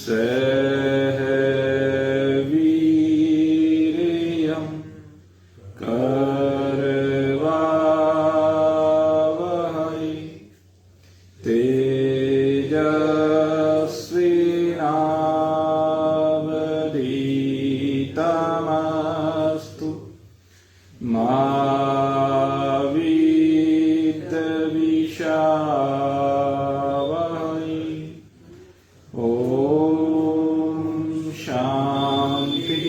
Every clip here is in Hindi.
सह वीर्यं करवावहै तेजस्विनावधीतमस्तु मा विद्विषावहै। ओम शांति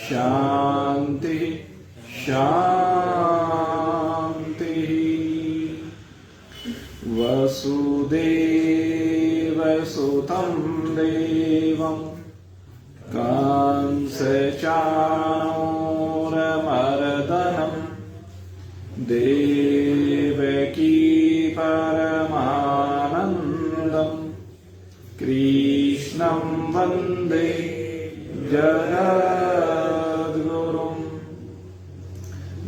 शांति शांति। वसुदेवसुतं देवं कंसचाणूरमर्दनं देवकी परमानन्दं कृष्णं वन्दे जगद्गुरुं।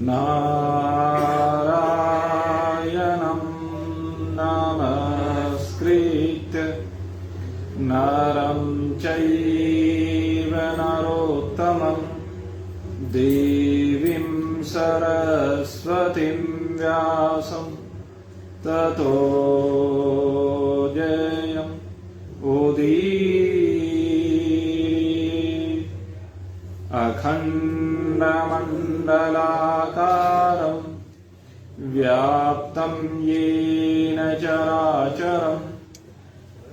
नारायणं नमस्कृत्य नरं चैव नरोत्तमं देवीं सरस्वतीं व्यासं ततो जयम् उदीरयेत्। अखण्डमण्डलाकारं व्याप्तं येन चराचरं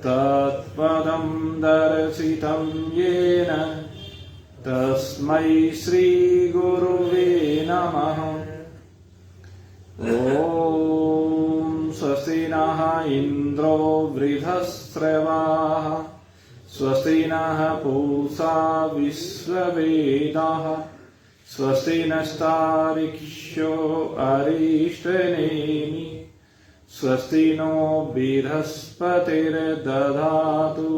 तत्पदं दर्शितं येन तस्मै श्रीगुरुवे नमः। ॐ स्वस्ति नः इन्द्रो वृद्धश्रवाः स्वस्ति नः पूषा विश्ववेदाः स्वस्ति नस्तार्क्ष्यो अरिष्टनेमिः स्वस्ति नो बृहस्पतिर्दधातु।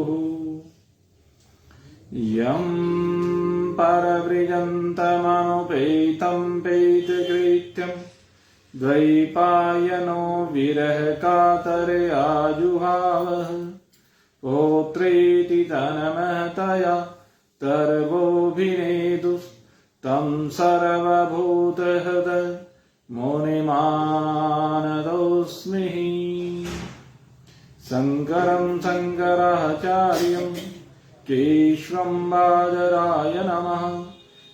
यं परव्रजन्तमनुपेतं पेतकृत्यं द्वैपायनो विरहकातरे आजुहावः पौत्रेति तन्महतया तर्वोऽभिनेदुस्तं सर्वभूतहृदय मुनिमानतोऽस्मि। शङ्करं शङ्कराचार्यं केशवं बादराय नमः।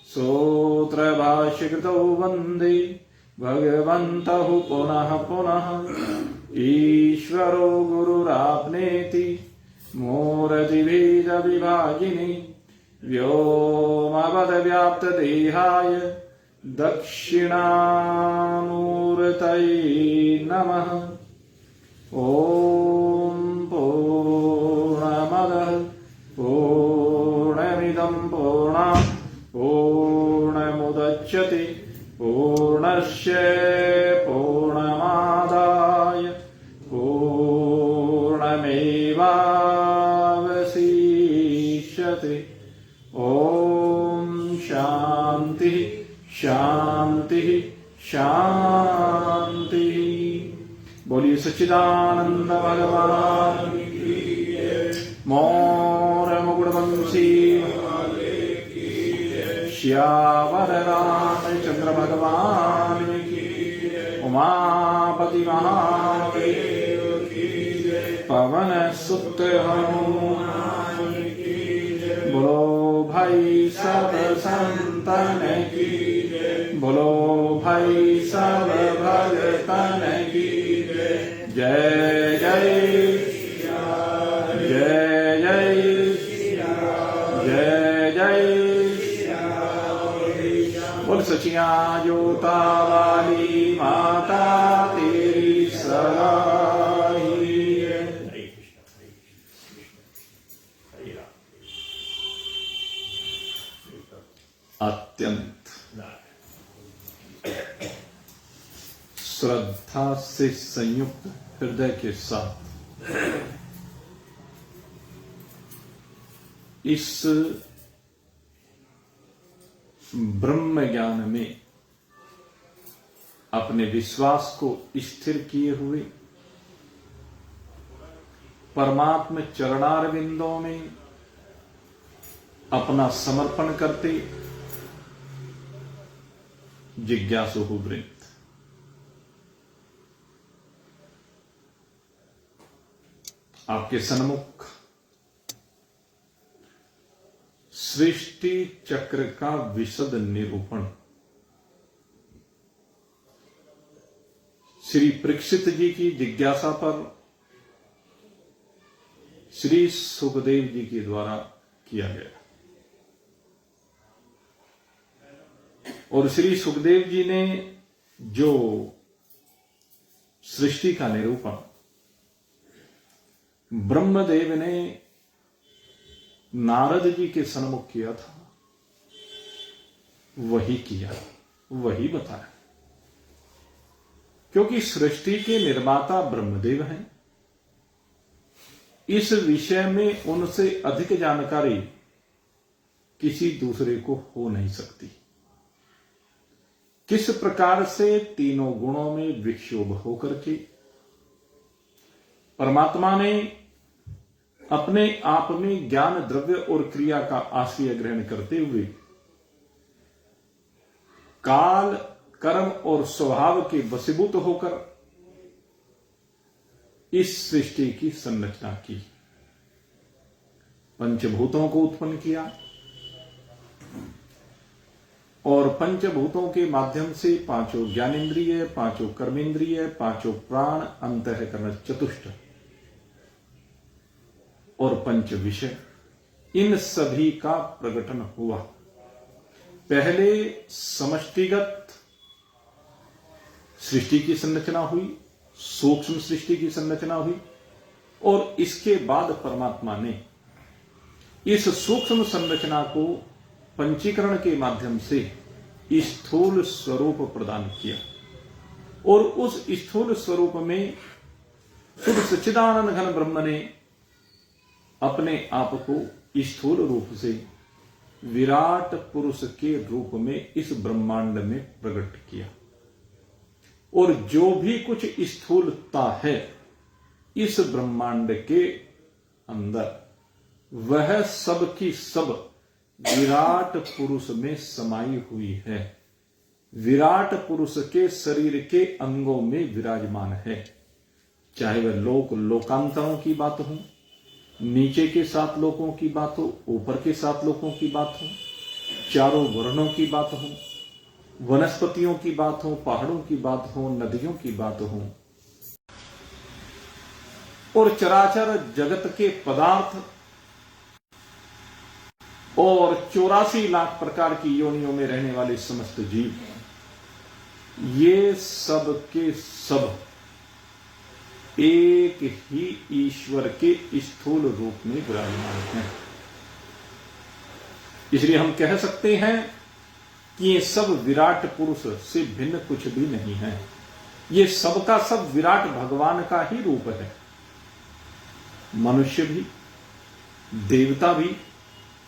सूत्रभाष्यकृतौ वन्दे भगवन्तौ पुनः पुनः। ईश्वरो गुरुराप्नेति मूर्तिभेदविभागिनि व्योमवद्व्याप्तदेहाय दक्षिणामूर्तये नमः। ॐ पूर्णमदः पूर्णमिदं पूर्णात् पूर्णमुदच्यते पूर्णस्य पूर्णमादाय पूर्णमेवावशिष्यते। ॐ शान्तिः शान्तिः शान्तिः। बोलिए सच्चिदानंद भगवान की मोर मुकुटवंशी श्यावर रामचंद्र भगवान की उमापति महादेव की पवन सुत हनुमान की। बोलो भाई सब संतन की बोलो भाई सब भगतन की जय जय जय जय जय जय। बोल सचिया जोता वाली माता तेरी सराही। अत्यंत श्रद्धा से संयुक्त हृदय के साथ इस ब्रह्म ज्ञान में अपने विश्वास को स्थिर किए हुए परमात्म चरणारविंदों में अपना समर्पण करते जिज्ञासु वृंद। आपके सन्मुख सृष्टि चक्र का विशद निरूपण श्री परीक्षित जी की जिज्ञासा पर श्री सुखदेव जी के द्वारा किया गया और श्री सुखदेव जी ने जो सृष्टि का निरूपण ब्रह्मदेव ने नारद जी के सन्मुख किया था वही किया, वही बताया, क्योंकि सृष्टि के निर्माता ब्रह्मदेव हैं। इस विषय में उनसे अधिक जानकारी किसी दूसरे को हो नहीं सकती। किस प्रकार से तीनों गुणों में विक्षोभ होकर के परमात्मा ने अपने आप में ज्ञान द्रव्य और क्रिया का आश्रय ग्रहण करते हुए काल कर्म और स्वभाव के वशीभूत होकर इस सृष्टि की संरचना की, पंचभूतों को उत्पन्न किया और पंचभूतों के माध्यम से पांचों ज्ञानेन्द्रिय, पांचों कर्मेंद्रिय, पांचों प्राण, अंतःकरण चतुष्ट और पंच विषय, इन सभी का प्रकटन हुआ। पहले समष्टिगत सृष्टि की संरचना हुई, सूक्ष्म सृष्टि की संरचना हुई और इसके बाद परमात्मा ने इस सूक्ष्म संरचना को पंचीकरण के माध्यम से स्थूल स्वरूप प्रदान किया और उस स्थूल स्वरूप में शुद्ध सच्चिदानंद घन ब्रह्म ने अपने आप को स्थूल रूप से विराट पुरुष के रूप में इस ब्रह्मांड में प्रकट किया और जो भी कुछ स्थूलता है इस ब्रह्मांड के अंदर वह सब की सब विराट पुरुष में समाई हुई है, विराट पुरुष के शरीर के अंगों में विराजमान है। चाहे वह लोकांतरों की बात हो, नीचे के 7 लोकों की बात हो, ऊपर के 7 लोकों की बात हो, चारों वर्णों की बात हो, वनस्पतियों की बात हो, पहाड़ों की बात हो, नदियों की बात हो और चराचर जगत के पदार्थ और 84 लाख प्रकार की योनियों में रहने वाले समस्त जीव, ये सब के सब एक ही ईश्वर के स्थूल रूप में विराजमान हैं। इसलिए हम कह सकते हैं कि ये सब विराट पुरुष से भिन्न कुछ भी नहीं है, ये सब का सब विराट भगवान का ही रूप है। मनुष्य भी, देवता भी,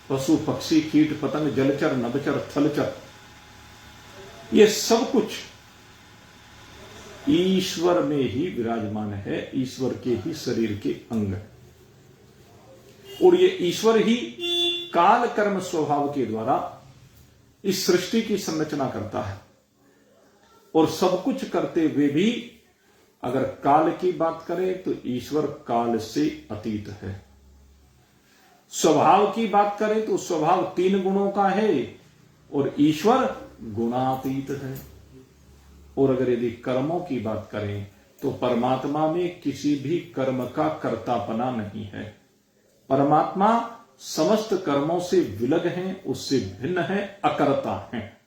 पशु पक्षी कीट पतंग जलचर नभचर थलचर, ये सब कुछ ईश्वर में ही विराजमान है, ईश्वर के ही शरीर के अंग है और ये ईश्वर ही काल कर्म स्वभाव के द्वारा इस सृष्टि की संरचना करता है और सब कुछ करते हुए भी अगर काल की बात करें तो ईश्वर काल से अतीत है। स्वभाव की बात करें तो स्वभाव 3 गुणों का है और ईश्वर गुणातीत है। और अगर यदि कर्मों की बात करें तो परमात्मा में किसी भी कर्म का कर्तापना नहीं है, परमात्मा समस्त कर्मों से विलग हैं, उससे भिन्न है, अकर्ता हैं।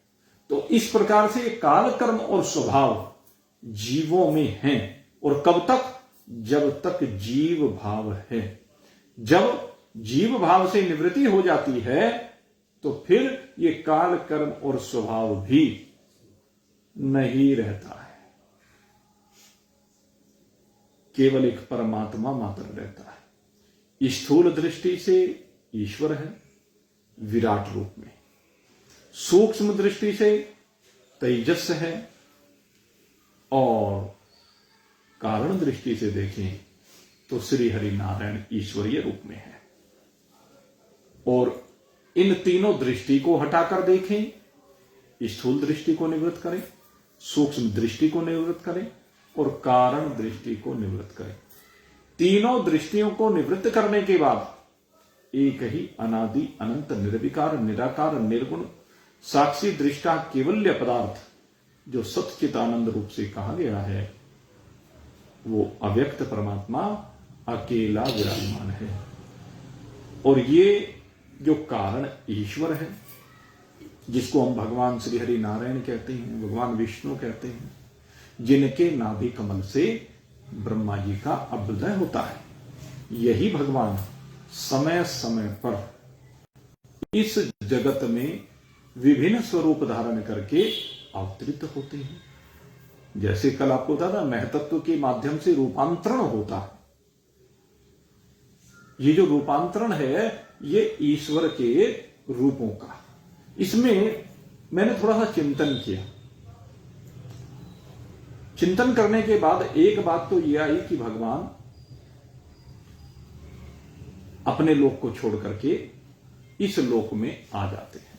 तो इस प्रकार से काल कर्म और स्वभाव जीवों में हैं और कब तक? जब तक जीव भाव है। जब जीव भाव से निवृत्ति हो जाती है तो फिर ये काल कर्म और स्वभाव भी नहीं रहता है, केवल एक परमात्मा मात्र रहता है। स्थूल दृष्टि से ईश्वर है विराट रूप में, सूक्ष्म दृष्टि से तेजस है और कारण दृष्टि से देखें तो श्री हरि नारायण ईश्वरीय रूप में है। और इन तीनों दृष्टि को हटाकर देखें, स्थूल दृष्टि को निवृत्त करें, सूक्ष्म दृष्टि को निवृत्त करें और कारण दृष्टि को निवृत्त करें। तीनों दृष्टियों को निवृत्त करने के बाद एक ही अनादि अनंत निर्विकार निराकार निर्गुण साक्षी दृष्टा केवल्य पदार्थ जो सच्चिदानंद रूप से कहा गया है, वो अव्यक्त परमात्मा अकेला विराजमान है। और ये जो कारण ईश्वर है, जिसको हम भगवान श्री हरि नारायण कहते हैं, भगवान विष्णु कहते हैं, जिनके नाभि कमल से ब्रह्मा जी का अभ्युदय होता है, यही भगवान समय समय पर इस जगत में विभिन्न स्वरूप धारण करके अवतरित होते हैं। जैसे कल आपको बता था, महतत्व के माध्यम से रूपांतरण होता है। ये जो रूपांतरण है, ये ईश्वर के रूपों का। इसमें मैंने थोड़ा सा चिंतन किया। चिंतन करने के बाद एक बात तो यह आई कि भगवान अपने लोक को छोड़ करके इस लोक में आ जाते हैं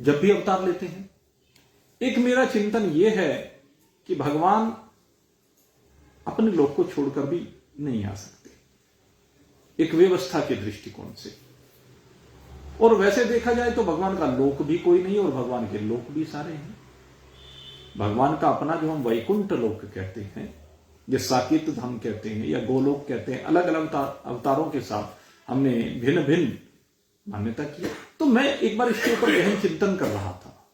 जब भी अवतार लेते हैं। एक मेरा चिंतन यह है कि भगवान अपने लोक को छोड़कर भी नहीं आ सकते, एक व्यवस्था के दृष्टिकोण से। और वैसे देखा जाए तो भगवान का लोक भी कोई नहीं और भगवान के लोक भी सारे हैं। भगवान का अपना जो हम वैकुंठ लोक कहते हैं, या साकेत धाम कहते हैं, या गोलोक कहते हैं, अलग अलग अवतारों के साथ हमने भिन्न भिन्न मान्यता की। तो मैं एक बार इसके ऊपर गहन चिंतन कर रहा था।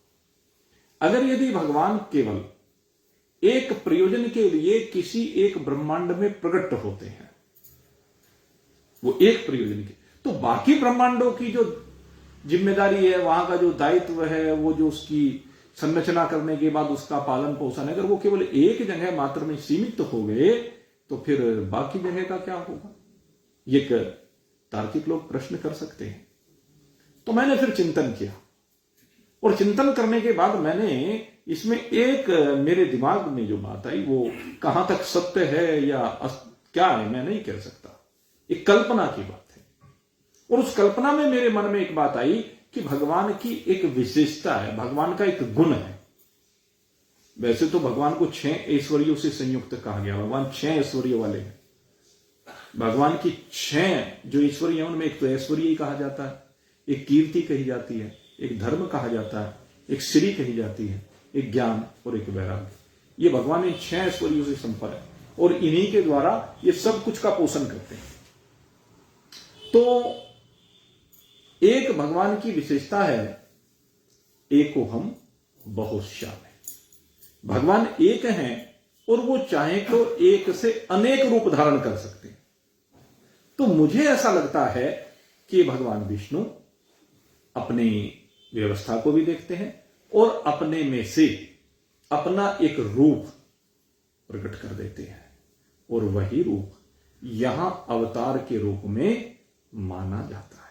अगर यदि भगवान केवल एक प्रयोजन के लिए किसी एक ब्रह्मांड में प्रकट होते हैं, वो एक प्रयोजन के, तो बाकी ब्रह्मांडों की जो जिम्मेदारी है, वहां का जो दायित्व है, वो जो उसकी संरचना करने के बाद उसका पालन पोषण, अगर वो केवल एक जगह मात्र में सीमित हो गए तो फिर बाकी जगह का क्या होगा? एक तार्किक लोग प्रश्न कर सकते हैं। तो मैंने फिर चिंतन किया और चिंतन करने के बाद मैंने इसमें एक मेरे दिमाग में जो बात आई, वो कहां तक सत्य है या क्या है मैं नहीं कह सकता, एक कल्पना की बात है। और उस कल्पना में मेरे मन में एक बात आई कि भगवान की एक विशेषता है, भगवान का एक गुण है। वैसे तो भगवान को 6 ऐश्वर्यों से संयुक्त कहा गया, भगवान 6 ऐश्वर्य वाले हैं। भगवान की 6 जो ऐश्वर्य है उनमें एक तो ऐश्वर्य ही कहा जाता है, एक कीर्ति कही जाती है, एक धर्म कहा जाता है, एक श्री कही जाती है, एक ज्ञान और एक वैराग्य। ये भगवान इन 6 ऐश्वर्यों से संपन्न है और इन्हीं के द्वारा ये सब कुछ का पोषण करते हैं। तो एक भगवान की विशेषता है, एको हम बहुश्याम है। भगवान एक हैं और वो चाहे तो एक से अनेक रूप धारण कर सकते हैं। तो मुझे ऐसा लगता है कि भगवान विष्णु अपनी व्यवस्था को भी देखते हैं और अपने में से अपना एक रूप प्रकट कर देते हैं और वही रूप यहां अवतार के रूप में माना जाता है।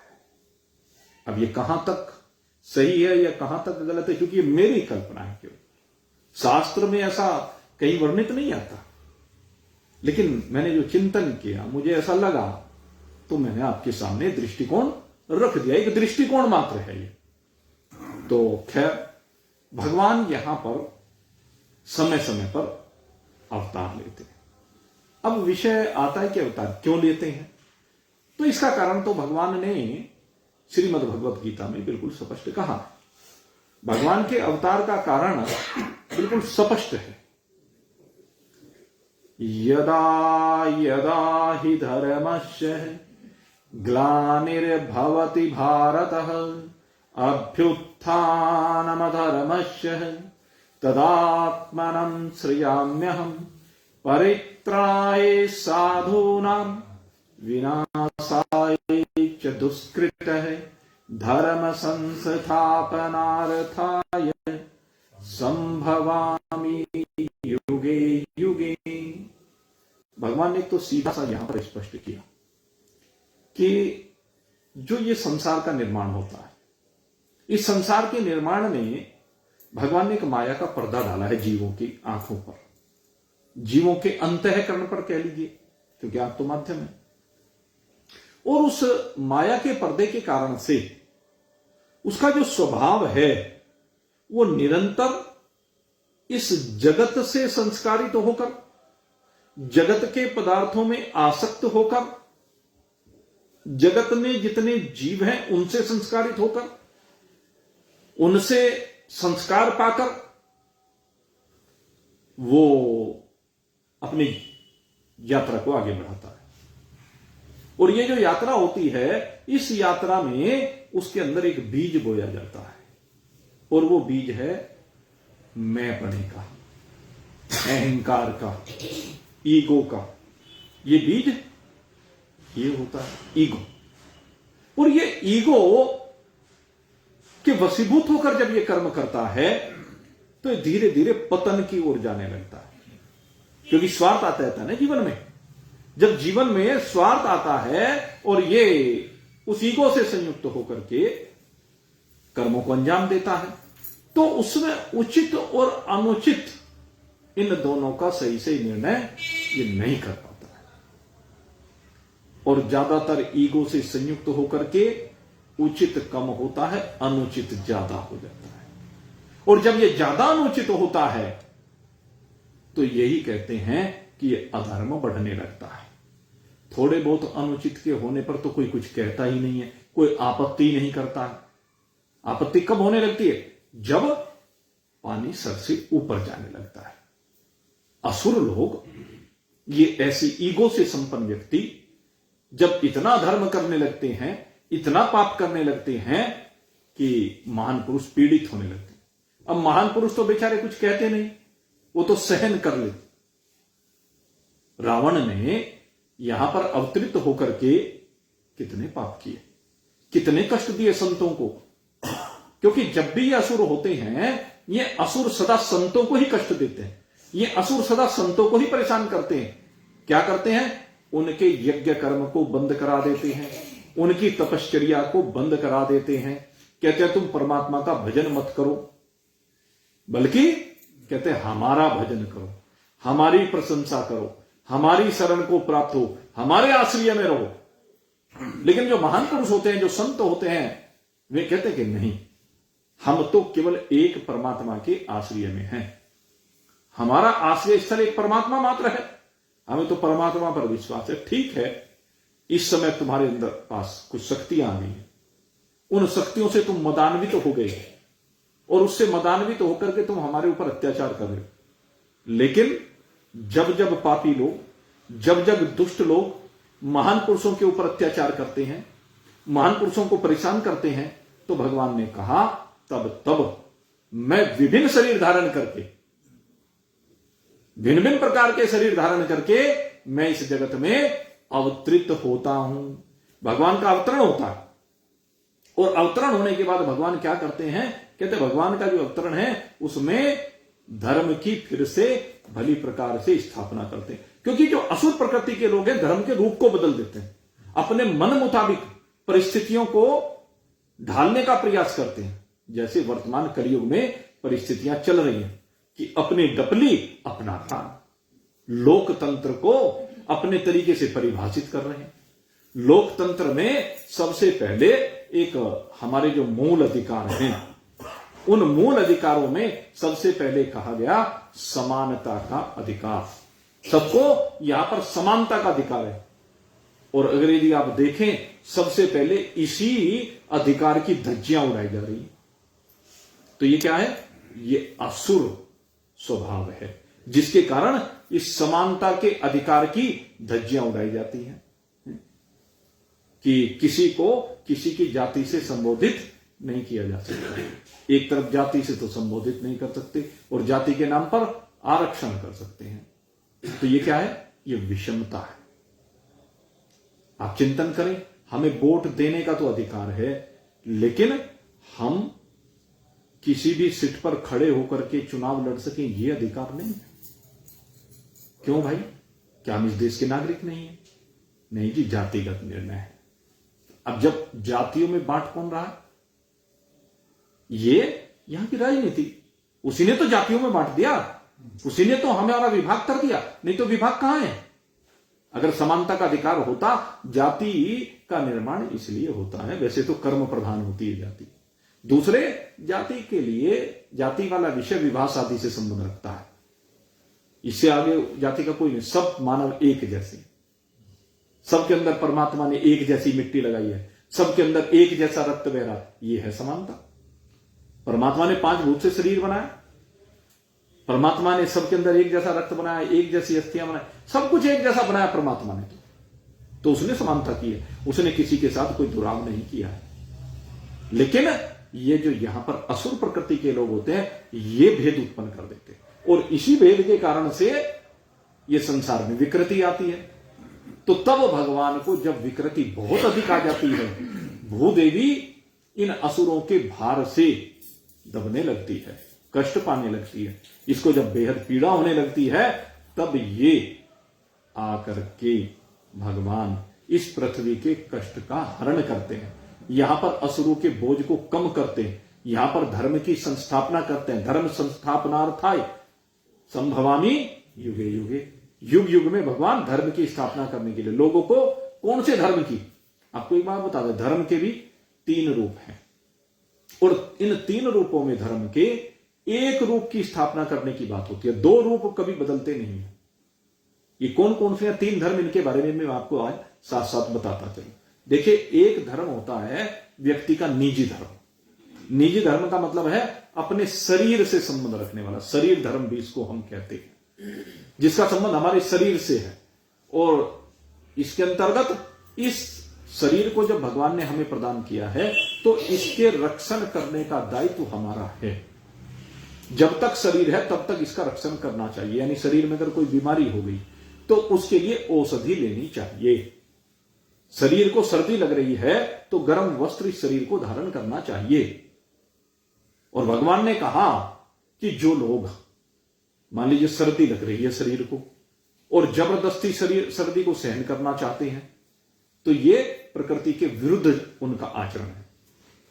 अब ये कहां तक सही है या कहां तक गलत है, क्योंकि ये मेरी कल्पना है, क्यों शास्त्र में ऐसा कहीं वर्णित नहीं आता, लेकिन मैंने जो चिंतन किया मुझे ऐसा लगा तो मैंने आपके सामने दृष्टिकोण रख दिया। एक दृष्टिकोण मात्र है ये। तो खैर, भगवान यहां पर समय समय पर अवतार लेते हैं। अब विषय आता है कि अवतार क्यों लेते हैं, तो इसका कारण तो भगवान ने श्रीमद् भगवत गीता में बिल्कुल स्पष्ट कहा। भगवान के अवतार का कारण बिल्कुल स्पष्ट है। यदा यदा हि धर्मस्य ग्लानिर्भवति भारतः अभ्युत्थानमधर्मस्य तदात्मनं सृजाम्यहम् परित्राय साधूनां विनाशाय च दुष्कृतः धर्म संस्थापनार्थाय संभवामि युगे युगे। भगवान ने तो सीधा सा यहां पर स्पष्ट किया कि जो ये संसार का निर्माण होता है, इस संसार के निर्माण में भगवान ने एक माया का पर्दा डाला है जीवों की आंखों पर, जीवों के अंतःकरण पर कह लीजिए, क्योंकि आंख तो माध्यम है। और उस माया के पर्दे के कारण से उसका जो स्वभाव है वो निरंतर इस जगत से संस्कारित होकर, जगत के पदार्थों में आसक्त होकर, जगत में जितने जीव हैं उनसे संस्कारित होकर, उनसे संस्कार पाकर वो अपनी यात्रा को आगे बढ़ाता है। और ये जो यात्रा होती है, इस यात्रा में उसके अंदर एक बीज बोया जाता है, और वो बीज है मैंपने का, अहंकार का, ईगो का। ये बीज ये होता है ईगो। और ये ईगो के वशीभूत होकर जब ये कर्म करता है तो धीरे धीरे पतन की ओर जाने लगता है, क्योंकि स्वार्थ आता है ना जीवन में। जब जीवन में स्वार्थ आता है और ये उस ईगो से संयुक्त होकर के कर्मों को अंजाम देता है, तो उसमें उचित और अनुचित इन दोनों का सही से निर्णय ये नहीं कर पाता है। और ज्यादातर ईगो से संयुक्त होकर के उचित कम होता है, अनुचित ज्यादा हो जाता है। और जब ये ज्यादा अनुचित होता है तो यही कहते हैं कि ये अधर्म बढ़ने लगता है। थोड़े बहुत अनुचित के होने पर तो कोई कुछ कहता ही नहीं है, कोई आपत्ति नहीं करता है। आपत्ति कब होने लगती है? जब पानी सर से ऊपर जाने लगता है। असुर लोग, ये ऐसी ईगो से संपन्न व्यक्ति जब इतना धर्म करने लगते हैं, इतना पाप करने लगते हैं कि महान पुरुष पीड़ित होने लगते हैं। अब महान पुरुष तो बेचारे कुछ कहते नहीं, वो तो सहन कर लेते। रावण ने यहां पर अवतरित होकर के कितने पाप किए, कितने कष्ट दिए संतों को। क्योंकि जब भी ये असुर होते हैं, ये असुर सदा संतों को ही कष्ट देते हैं, ये असुर सदा संतों को ही परेशान करते हैं। क्या करते हैं? उनके यज्ञ कर्म को बंद करा देते हैं, उनकी तपश्चर्या को बंद करा देते हैं। कहते हैं तुम परमात्मा का भजन मत करो, बल्कि कहते हैं हमारा भजन करो, हमारी प्रशंसा करो, हमारी शरण को प्राप्त हो, हमारे आश्रय में रहो। लेकिन जो महान पुरुष होते हैं, जो संत होते हैं, वे कहते हैं कि नहीं, हम तो केवल एक परमात्मा के आश्रय में हैं, हमारा आश्रय स्थल एक परमात्मा मात्र है, हमें तो परमात्मा पर विश्वास है। ठीक है, इस समय तुम्हारे अंदर पास कुछ शक्तियां आ गई हैं, उन शक्तियों से तुम मदान्वित हो गए और उससे मदान्वित होकर के तुम हमारे ऊपर अत्याचार कर रहे हो। लेकिन जब जब पापी लोग, जब जब दुष्ट लोग महान पुरुषों के ऊपर अत्याचार करते हैं, महान पुरुषों को परेशान करते हैं, तो भगवान ने कहा तब तब मैं विभिन्न शरीर धारण करके, भिन्न भिन्न प्रकार के शरीर धारण करके मैं इस जगत में अवतरित होता हूं। भगवान का अवतरण होता है। और अवतरण होने के बाद भगवान क्या करते हैं? कहते भगवान का जो अवतरण है उसमें धर्म की फिर से भली प्रकार से स्थापना करते हैं। क्योंकि जो असुर प्रकृति के लोग हैं, धर्म के रूप को बदल देते हैं, अपने मन मुताबिक परिस्थितियों को ढालने का प्रयास करते हैं। जैसे वर्तमान कलयुग में परिस्थितियां चल रही हैं कि अपनी डपली अपना प्राण, लोकतंत्र को अपने तरीके से परिभाषित कर रहे हैं। लोकतंत्र में सबसे पहले एक हमारे जो मूल अधिकार हैं, उन मूल अधिकारों में सबसे पहले कहा गया समानता का अधिकार। सबको यहां पर समानता का अधिकार है। और अगर यदि आप देखें, सबसे पहले इसी अधिकार की धज्जियां उड़ाई जा रही है। तो ये क्या है? ये असुर स्वभाव है, जिसके कारण इस समानता के अधिकार की धज्जियां उड़ाई जाती हैं कि किसी को किसी की जाति से संबोधित नहीं किया जा सकता। एक तरफ जाति से तो संबोधित नहीं कर सकते और जाति के नाम पर आरक्षण कर सकते हैं। तो ये क्या है? ये विषमता है। आप चिंतन करें, हमें वोट देने का तो अधिकार है, लेकिन हम किसी भी सीट पर खड़े होकर के चुनाव लड़ सकें, यह अधिकार नहीं है। क्यों भाई? क्या हम इस देश के नागरिक नहीं है? नहीं जी, जातिगत निर्णय है। अब जब जातियों में बांट कौन रहा है? ये यहां की राजनीति, उसी ने तो जातियों में बांट दिया, उसी ने तो हमारा विभाग कर दिया। नहीं तो विभाग कहां है? अगर समानता का अधिकार होता, जाति का निर्माण इसलिए होता है, वैसे तो कर्म प्रधान होती है जाति। दूसरे जाति के लिए जाति वाला विषय विवाह शादी से संबंध रखता है। इससे आगे जाति का कोई नहीं, सब मानव एक जैसे, सबके अंदर परमात्मा ने एक जैसी मिट्टी लगाई है, सबके अंदर एक जैसा रक्त बह रहा है, यह है समानता। परमात्मा ने 5 भूत से शरीर बनाया, परमात्मा ने सबके अंदर एक जैसा रक्त बनाया, एक जैसी अस्थियां बनाई, सब कुछ एक जैसा बनाया परमात्मा ने। तो उसने समानता की है, उसने किसी के साथ कोई दुराव नहीं किया है। लेकिन ये जो यहां पर असुर प्रकृति के लोग होते हैं, ये भेद उत्पन्न कर देते हैं, और इसी भेद के कारण से ये संसार में विकृति आती है। तो तब भगवान को जब विकृति बहुत अधिक आ जाती है, भूदेवी इन असुरों के भार से दबने लगती है, कष्ट पाने लगती है, इसको जब बेहद पीड़ा होने लगती है, तब ये आकर के भगवान इस पृथ्वी के कष्ट का हरण करते हैं, यहां पर असुरों के बोझ को कम करते हैं, यहां पर धर्म की संस्थापना करते हैं। धर्म संस्थापनार्थाय संभवामी युगे युगे, युग युग में भगवान धर्म की स्थापना करने के लिए लोगों को, कौन से धर्म की, आपको एक बात बता दें, धर्म के भी 3 रूप हैं, और इन 3 रूपों में धर्म के एक रूप की स्थापना करने की बात होती है, 2 रूप कभी बदलते नहीं है। ये कौन कौन से 3 धर्म, इनके बारे में मैं आपको आज साथ साथ बताता चलूं। देखिए, एक धर्म होता है व्यक्ति का निजी धर्म। निजी धर्म का मतलब है अपने शरीर से संबंध रखने वाला, शरीर धर्म भी इसको हम कहते हैं, जिसका संबंध हमारे शरीर से है। और इसके अंतर्गत इस शरीर को जब भगवान ने हमें प्रदान किया है, तो इसके रक्षण करने का दायित्व हमारा है। जब तक शरीर है तब तक इसका रक्षण करना चाहिए, यानी शरीर में अगर कोई बीमारी हो गई तो उसके लिए औषधि लेनी चाहिए। शरीर को सर्दी लग रही है तो गर्म वस्त्र इस शरीर को धारण करना चाहिए। और भगवान ने कहा कि जो लोग, मान लीजिए सर्दी लग रही है शरीर को, और जबरदस्ती शरीर सर्दी को सहन करना चाहते हैं, तो ये प्रकृति के विरुद्ध उनका आचरण है।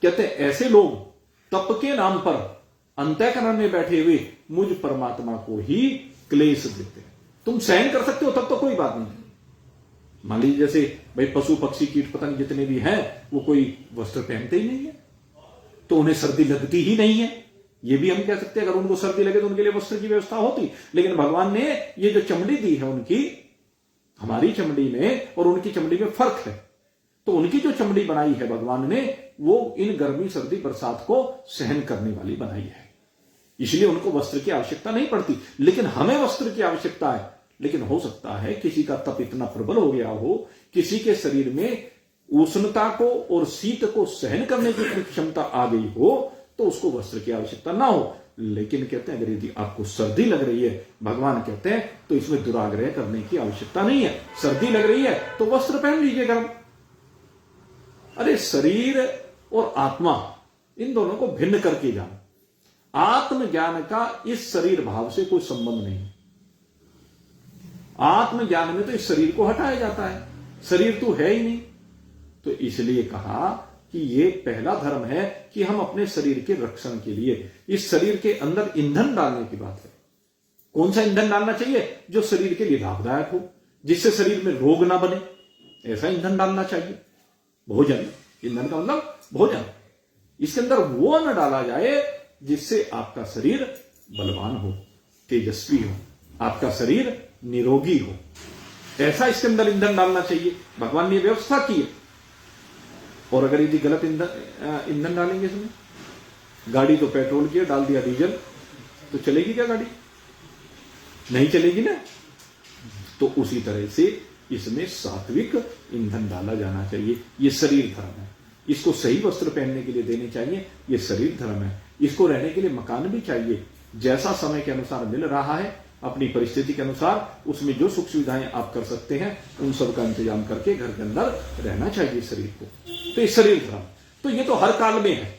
कहते हैं ऐसे लोग तप के नाम पर अंतःकरण में बैठे हुए मुझ परमात्मा को ही क्लेश देते हैं। तुम सहन कर सकते हो तब तो कोई बात नहीं। मान लीजिए जैसे भाई पशु पक्षी कीट पतंग जितने भी हैं, वो कोई वस्त्र पहनते ही नहीं है, तो उन्हें सर्दी लगती ही नहीं है। ये भी हम कह सकते हैं, अगर उनको सर्दी लगे तो उनके लिए वस्त्र की व्यवस्था होती। लेकिन भगवान ने ये जो चमड़ी दी है उनकी, हमारी चमड़ी में और उनकी चमड़ी में फर्क है। तो उनकी जो चमड़ी बनाई है भगवान ने, वो इन गर्मी सर्दी बरसात को सहन करने वाली बनाई है, इसलिए उनको वस्त्र की आवश्यकता नहीं पड़ती। लेकिन हमें वस्त्र की आवश्यकता है। लेकिन हो सकता है किसी का तप इतना प्रबल हो गया हो, किसी के शरीर में उष्णता को और शीत को सहन करने की क्षमता आ गई हो, तो उसको वस्त्र की आवश्यकता ना हो। लेकिन कहते हैं अगर यदि आपको सर्दी लग रही है, भगवान कहते हैं तो इसमें दुराग्रह करने की आवश्यकता नहीं है। सर्दी लग रही है तो वस्त्र पहन लीजिए गर्म। अरे शरीर और आत्मा, इन दोनों को भिन्न करके जानो। आत्मज्ञान का इस शरीर भाव से कोई संबंध नहीं। आत्मज्ञान में तो इस शरीर को हटाया जाता है, शरीर तो है ही नहीं। तो इसलिए कहा कि ये पहला धर्म है कि हम अपने शरीर के रक्षण के लिए इस शरीर के अंदर ईंधन डालने की बात है। कौन सा ईंधन डालना चाहिए? जो शरीर के लिए लाभदायक हो, जिससे शरीर में रोग ना बने, ऐसा ईंधन डालना चाहिए। भोजन, ईंधन का मतलब भोजन। इसके अंदर वो अन्न डाला जाए जिससे आपका शरीर बलवान हो, तेजस्वी हो, आपका शरीर निरोगी हो, ऐसा इसके अंदर ईंधन डालना चाहिए। भगवान ने व्यवस्था की है। और अगर यदि गलत ईंधन डालेंगे इसमें, गाड़ी तो पेट्रोल की डाल दिया डीजल, तो चलेगी क्या गाड़ी? नहीं चलेगी ना। तो उसी तरह से इसमें सात्विक ईंधन डाला जाना चाहिए। ये शरीर धर्म है। इसको सही वस्त्र पहनने के लिए देने चाहिए, ये शरीर धर्म है। इसको रहने के लिए मकान भी चाहिए, जैसा समय के अनुसार मिल रहा है, अपनी परिस्थिति के अनुसार उसमें जो सुख सुविधाएं आप कर सकते हैं उन सब का इंतजाम करके घर के अंदर रहना चाहिए शरीर को। तो ये शरीर धर्म, तो ये तो हर काल में है।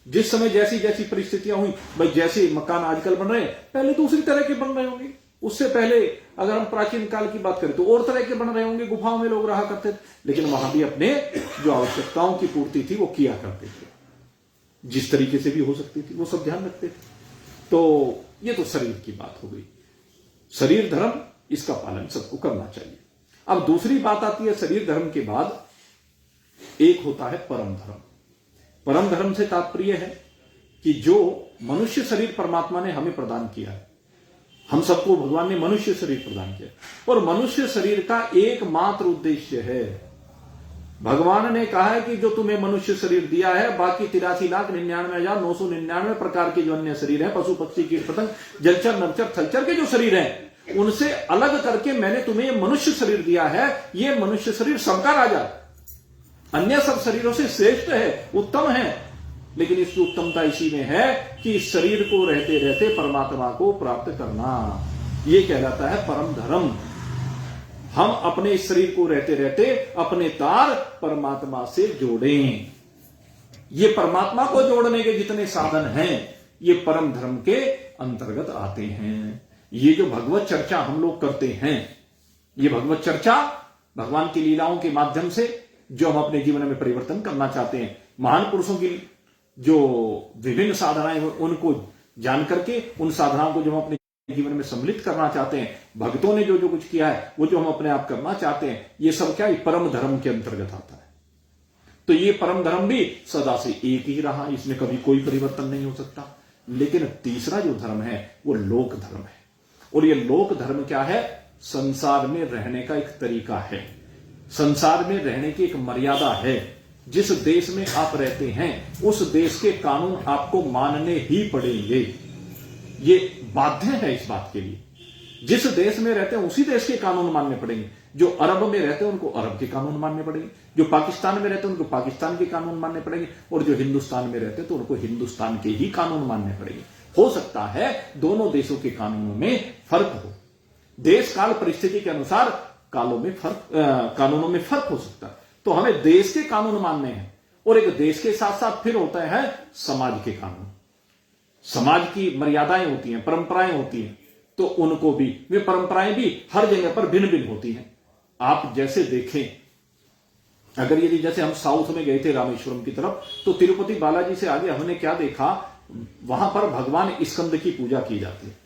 जिस समय जैसी जैसी परिस्थितियां हुई, भाई जैसे मकान आजकल बन रहे हैं, पहले दूसरी तरह के बन रहे होंगे। उससे पहले अगर हम प्राचीन काल की बात करें तो और तरह के बन रहे होंगे, गुफाओं में लोग रहा करते थे, लेकिन वहां भी अपने जो आवश्यकताओं की पूर्ति थी वो किया करते थे, जिस तरीके से भी हो सकती थी वो सब ध्यान रखते थे। तो ये तो शरीर की बात हो गई। शरीर धर्म, इसका पालन सबको करना चाहिए। अब दूसरी बात आती है शरीर धर्म के बाद, एक होता है परम धर्म। परम धर्म से तात्पर्य है कि जो मनुष्य शरीर परमात्मा ने हमें प्रदान किया है, हम सबको भगवान ने मनुष्य शरीर प्रदान किया और मनुष्य शरीर का एकमात्र उद्देश्य है, भगवान ने कहा है कि जो तुम्हें मनुष्य शरीर दिया है, बाकी 83,99,999 प्रकार के जो अन्य शरीर है, पशु पक्षी कीट पतंग जलचर नरचर थलचर के जो शरीर है, उनसे अलग करके मैंने तुम्हें मनुष्य शरीर दिया है। ये मनुष्य शरीर सबका राजा, अन्य सब शरीरों से श्रेष्ठ है, उत्तम है, लेकिन इसकी उत्तमता इसी में है कि इस शरीर को रहते रहते परमात्मा को प्राप्त करना, यह कहलाता है परम धर्म। हम अपने इस शरीर को रहते रहते अपने तार परमात्मा से जोड़ें। ये परमात्मा को जोड़ने के जितने साधन हैं, ये परम धर्म के अंतर्गत आते हैं। ये जो भगवत चर्चा हम लोग करते हैं, ये भगवत चर्चा भगवान की लीलाओं के माध्यम से जो हम अपने जीवन में परिवर्तन करना चाहते हैं, महान पुरुषों की जो विभिन्न साधनाएं उनको जान करके उन साधनाओं को जो हम अपने जीवन में सम्मिलित करना चाहते हैं, भक्तों ने जो जो कुछ किया है वो जो हम अपने आप करना चाहते हैं, ये सब क्या परम धर्म के अंतर्गत आता है। तो ये परम धर्म भी सदा से एक ही रहा, इसमें कभी कोई परिवर्तन नहीं हो सकता। लेकिन तीसरा जो धर्म है वो लोक धर्म है, और ये लोक धर्म क्या है? संसार में रहने का एक तरीका है, संसार में रहने की एक मर्यादा है। जिस देश में आप रहते हैं उस देश के कानून आपको मानने ही पड़ेंगे, ये बाध्य है इस बात के लिए। जिस देश में रहते हैं उसी देश के कानून मानने पड़ेंगे। जो अरब में रहते हैं उनको अरब के कानून मानने पड़ेंगे, जो पाकिस्तान में रहते हैं उनको पाकिस्तान के कानून मानने पड़ेंगे, और जो हिंदुस्तान में रहते हैं तो उनको हिंदुस्तान के ही कानून मानने पड़ेंगे। हो सकता है दोनों देशों के कानूनों में फर्क हो, देश काल परिस्थिति के अनुसार कानूनों में फर्क हो सकता है। तो हमें देश के कानून मानने हैं, और एक देश के साथ साथ फिर होता है समाज के कानून। समाज की मर्यादाएं होती हैं, परंपराएं होती हैं, तो उनको भी, वे परंपराएं भी हर जगह पर भिन्न भिन्न होती हैं। आप जैसे देखें, अगर यदि जैसे हम साउथ में गए थे रामेश्वरम की तरफ, तो तिरुपति बालाजी से आगे हमने क्या देखा, वहां पर भगवान स्कंद की पूजा की जाती है।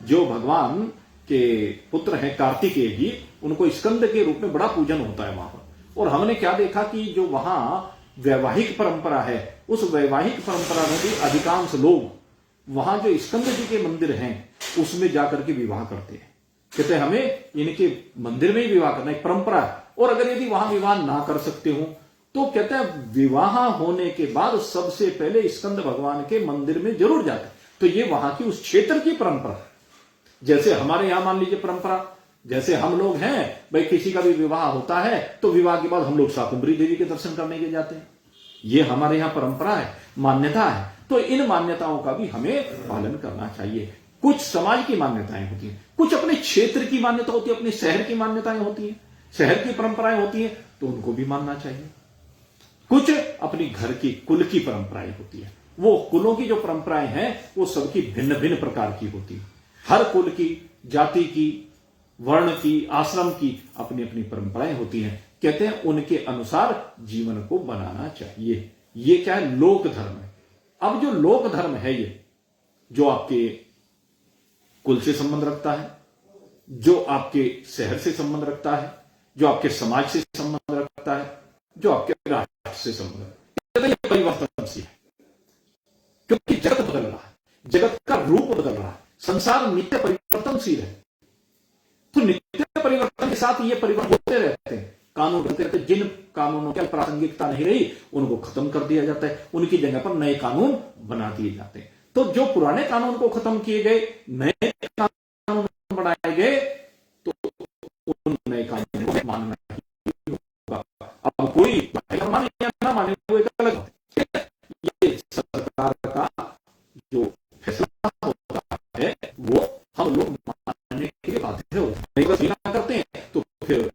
जो भगवान के पुत्र हैं कार्तिकेय जी, उनको स्कंद के रूप में बड़ा पूजन होता है वहां पर। और हमने क्या देखा कि जो वहां वैवाहिक परंपरा है, उस वैवाहिक परंपरा में भी अधिकांश लोग वहां जो स्कंद जी के मंदिर हैं उसमें जाकर के विवाह करते हैं। कहते हैं हमें इनके मंदिर में ही विवाह करना एक परंपरा है, और अगर यदि वहां विवाह ना कर सकते हो तो कहते हैं विवाह होने के बाद सबसे पहले स्कंद भगवान के मंदिर में जरूर जाते हैं। तो ये वहां की उस क्षेत्र की परंपरा है। जैसे हमारे यहां मान लीजिए परंपरा, जैसे हम लोग हैं भाई, किसी का भी विवाह होता है तो विवाह के बाद हम लोग शाकुंभरी देवी के दर्शन करने के जाते हैं। ये हमारे यहां परंपरा है, मान्यता है। तो इन मान्यताओं का भी हमें पालन करना चाहिए। कुछ समाज की मान्यताएं होती हैं, कुछ अपने क्षेत्र की मान्यता होती है, अपने शहर की मान्यताएं होती हैं, शहर की परंपराएं होती हैं, तो उनको भी मानना चाहिए। कुछ अपनी घर की कुल की परंपराएं होती है, वो कुलों की जो परंपराएं हैं वो सबकी भिन्न भिन्न प्रकार की होती है। हर कुल की, जाति की, वर्ण की, आश्रम की अपनी अपनी परंपराएं होती हैं। कहते हैं उनके अनुसार जीवन को बनाना चाहिए। ये क्या है? लोक धर्म है। अब जो लोक धर्म है, ये जो आपके कुल से संबंध रखता है, जो आपके शहर से संबंध रखता है, जो आपके समाज से संबंध रखता है, जो आपके राष्ट्र से संबंध रखता है, ये परिवर्तनशील है। क्योंकि जगत बदल रहा है, जगत का रूप बदल रहा है, संसार नित्य परिवर्तनशील है। तो नित्य परिवर्तन के साथ ये परिवर्तन होते रहते हैं, कानून बनते रहते हैं। जिन कानूनों की प्रासंगिकता नहीं रही उनको खत्म कर दिया जाता है, उनकी जगह पर नए कानून बना दिए जाते हैं। तो जो पुराने कानून को खत्म किए गए, नए कानून बनाए गए, तो उन नए कानूनों को मानना ही होगा। अब कोई माने या ना माने वो एक अलग बात है। ये सरकार का जो फैसला होता है वो हम लोग मानने के लिए बाध्य होते हैं। नहीं करते हैं तो फिर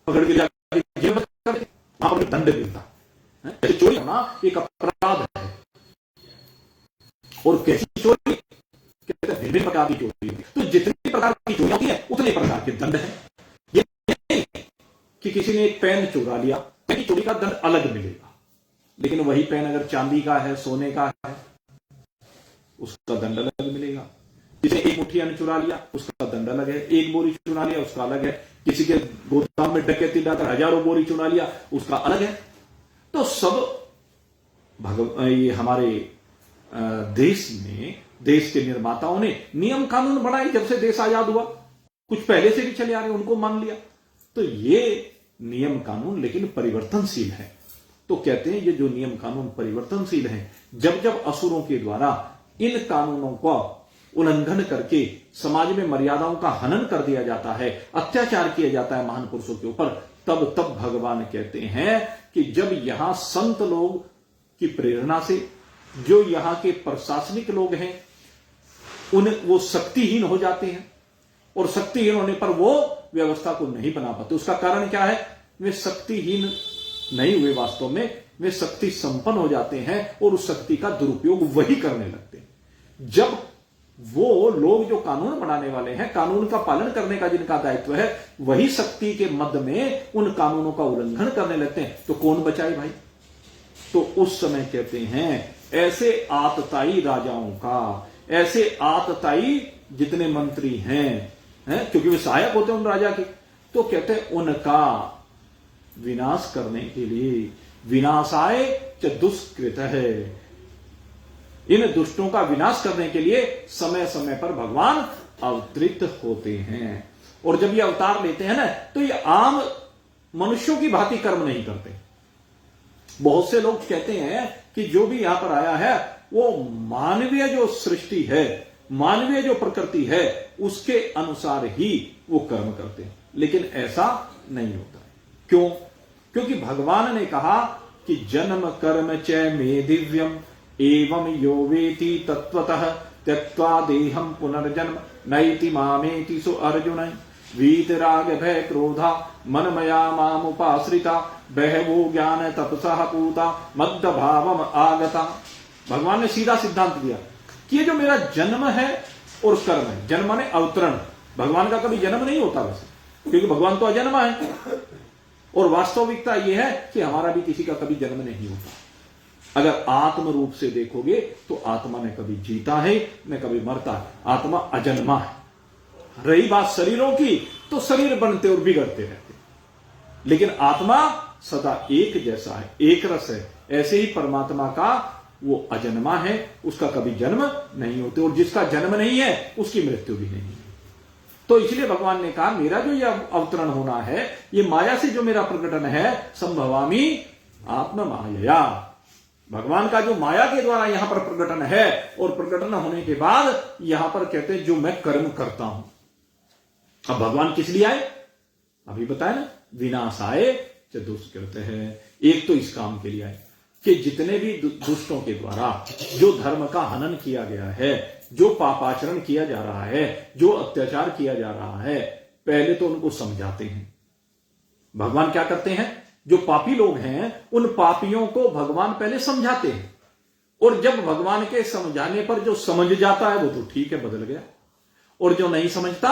पकड़ के जाके जेल में करते, वहां पर दंड मिलता है। चोरी होना एक अपराध है, और कैसी चोरी? कहते हैं विभिन्न प्रकार की चोरी। तो जितनी प्रकार की चोरी होती है उतने प्रकार के दंड है। ये नहीं कि किसी ने एक पेन चुरा लिया, पेन की चोरी का दंड अलग मिलेगा, लेकिन वही पेन अगर चांदी का है, सोने का है, उसका दंड अलग मिलेगा। किसी ने एक मुट्ठी अन्न चुरा लिया, उसका दंड अलग है। एक बोरी चुरा लिया, उसका अलग है। किसी के गोदाम में डकैती डालकर हजारों बोरी चुरा लिया, उसका अलग है। तो सब ये हमारे देश में, देश के निर्माताओं ने नियम कानून बनाए जब से देश आजाद हुआ। कुछ पहले से भी चले आ रहे, उनको मान लिया। तो ये नियम कानून लेकिन परिवर्तनशील है। तो कहते हैं ये जो नियम कानून परिवर्तनशील है, जब जब असुरों के द्वारा इन कानूनों का उल्लंघन करके समाज में मर्यादाओं का हनन कर दिया जाता है, अत्याचार किया जाता है महान पुरुषों के ऊपर, तब तब भगवान कहते हैं कि जब यहां संत लोग की प्रेरणा से जो यहां के प्रशासनिक लोग हैं वो शक्तिहीन हो जाते हैं, और शक्तिहीन होने पर वो व्यवस्था को नहीं बना पाते। उसका कारण क्या है? वे शक्तिहीन नहीं हुए, वास्तव में वे शक्ति संपन्न हो जाते हैं और उस शक्ति का दुरुपयोग वही करने लगते हैं। जब वो लोग जो कानून बनाने वाले हैं, कानून का पालन करने का जिनका दायित्व है, वही शक्ति के मध्य में उन कानूनों का उल्लंघन करने लगते हैं, तो कौन बचाए भाई? तो उस समय कहते हैं ऐसे आतताई राजाओं का, ऐसे आतताई जितने मंत्री हैं, क्योंकि वे सहायक होते हैं उन राजा के, तो कहते हैं उनका विनाश करने के लिए, विनाशाय च दुष्कृत है, इन दुष्टों का विनाश करने के लिए समय समय पर भगवान अवतरित होते हैं। और जब ये अवतार लेते हैं ना, तो ये आम मनुष्यों की भांति कर्म नहीं करते। बहुत से लोग कहते हैं कि जो भी यहां पर आया है वो मानवीय जो सृष्टि है, मानवीय जो प्रकृति है, उसके अनुसार ही वो कर्म करते हैं, लेकिन ऐसा नहीं होता। क्यों? क्योंकि भगवान ने कहा कि जन्म कर्म च मे दिव्यम एवं यो वेति तत्वतः त्यक्त्वा देहम पुनर्जन्म नैति मामेति सो अर्जुन वीतराग भय क्रोधा मनमया मामुपाश्रिता बहवो ज्ञान तपसः पूता मद्द भावम आगता। भगवान ने सीधा सिद्धांत दिया कि ये जो मेरा जन्म है और कर्म है, जन्म माने अवतरण, भगवान का कभी जन्म नहीं होता वैसे, क्योंकि भगवान तो अजन्मा है, और वास्तविकता यह है कि हमारा भी किसी का कभी जन्म नहीं होता। अगर आत्म रूप से देखोगे तो आत्मा ने कभी जीता है न कभी मरता है, आत्मा अजन्मा है। रही बात शरीरों की, तो शरीर बनते और बिगड़ते रहते, लेकिन आत्मा सदा एक जैसा है, एक रस है। ऐसे ही परमात्मा का वो अजन्मा है, उसका कभी जन्म नहीं होते, और जिसका जन्म नहीं है उसकी मृत्यु भी नहीं है। तो इसलिए भगवान ने कहा मेरा जो यह अवतरण होना है, ये माया से जो मेरा प्रकटन है, संभवामी आत्म माया, भगवान का जो माया के द्वारा यहां पर प्रकटन है, और प्रकटन होने के बाद यहां पर कहते हैं जो मैं कर्म करता हूं। अब भगवान किस लिए आए? अभी बताया ना, विनाशाय च दुष्कृत है। एक तो इस काम के लिए आए कि जितने भी दुष्टों के द्वारा जो धर्म का हनन किया गया है, जो पापाचरण किया जा रहा है, जो अत्याचार किया जा रहा है, पहले तो उनको समझाते हैं। भगवान क्या करते हैं? जो पापी लोग हैं उन पापियों को भगवान पहले समझाते हैं, और जब भगवान के समझाने पर जो समझ जाता है वो तो ठीक है, बदल गया, और जो नहीं समझता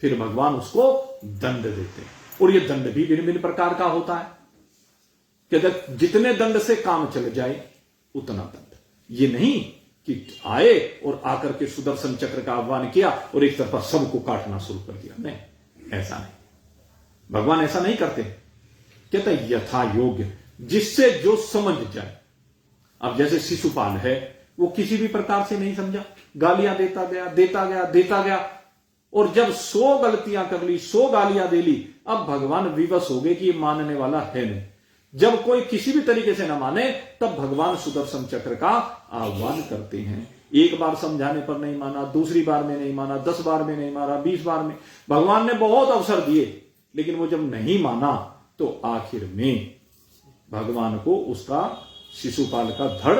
फिर भगवान उसको दंड देते हैं। और ये दंड भी भिन्न भिन्न प्रकार का होता है, कि जितने दंड से काम चल जाए उतना दंड। ये नहीं कि आए और आकर के सुदर्शन चक्र का आह्वान किया और एक तरफा सबको काटना शुरू कर दिया, नहीं, ऐसा नहीं। भगवान ऐसा नहीं करते, कहते यथा योग्य, जिससे जो समझ जाए। अब जैसे शिशुपाल है, वो किसी भी प्रकार से नहीं समझा, गालियां देता गया देता गया देता गया, और जब 100 गलतियां कर ली, 100 गालियां दे ली, अब भगवान विवश हो गए कि ये मानने वाला है नहीं। जब कोई किसी भी तरीके से ना माने, तब भगवान सुदर्शन चक्र का आह्वान करते हैं। एक बार समझाने पर नहीं माना, दूसरी बार में नहीं माना, 10 बार में नहीं माना, 20 बार में, भगवान ने बहुत अवसर दिए, लेकिन वो जब नहीं माना तो आखिर में भगवान को उसका शिशुपाल का धड़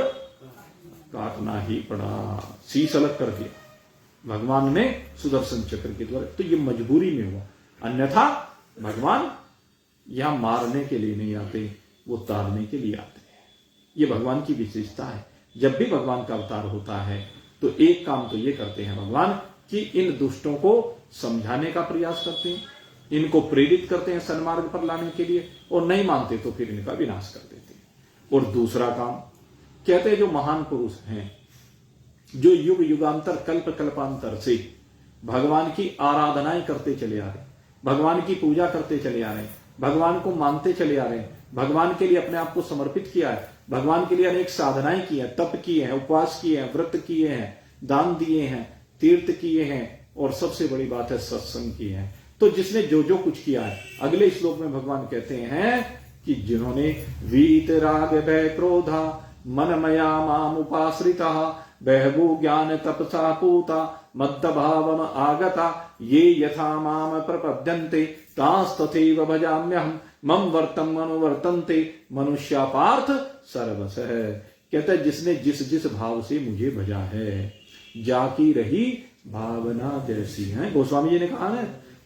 काटना ही पड़ा, शीश अलग कर दिया भगवान ने सुदर्शन चक्र के द्वारा। तो ये मजबूरी में हुआ, अन्यथा भगवान यहां मारने के लिए नहीं आते, वो तारने के लिए आते हैं। ये भगवान की विशेषता है। जब भी भगवान का अवतार होता है तो एक काम तो ये करते हैं भगवान कि इन दुष्टों को समझाने का प्रयास करते हैं, इनको प्रेरित करते हैं सन्मार्ग पर लाने के लिए, और नहीं मानते तो फिर इनका विनाश कर देते हैं। और दूसरा काम कहते हैं जो महान पुरुष हैं, जो युग युगांतर कल्प कल्पांतर से भगवान की आराधनाएं करते चले आ रहे हैं, भगवान की पूजा करते चले आ रहे हैं, भगवान को मानते चले आ रहे हैं, भगवान के लिए अपने आप को समर्पित किया है, भगवान के लिए अनेक साधनाएं की है, तप किए हैं, उपवास किए हैं, व्रत किए हैं, दान दिए हैं, तीर्थ किए हैं, और सबसे बड़ी बात है सत्संग किए हैं। तो जिसने जो जो कुछ किया है, अगले श्लोक में भगवान कहते हैं कि जिन्होंने वीत राग भय क्रोधा मनमया माम उपाश्रिता बहवो ज्ञान तपसा पूता मद्भावम आगता ये यथा माम प्रपद्यन्ते तास्तथैव भजाम्यहम मम वर्तम अनुवर्तन्ते मनुष्या पार्थ सर्वसः। कहता है जिसने जिस जिस भाव से मुझे भजा है, जाकी रही भावना जैसी है। गोस्वामी जी ने कहा ना,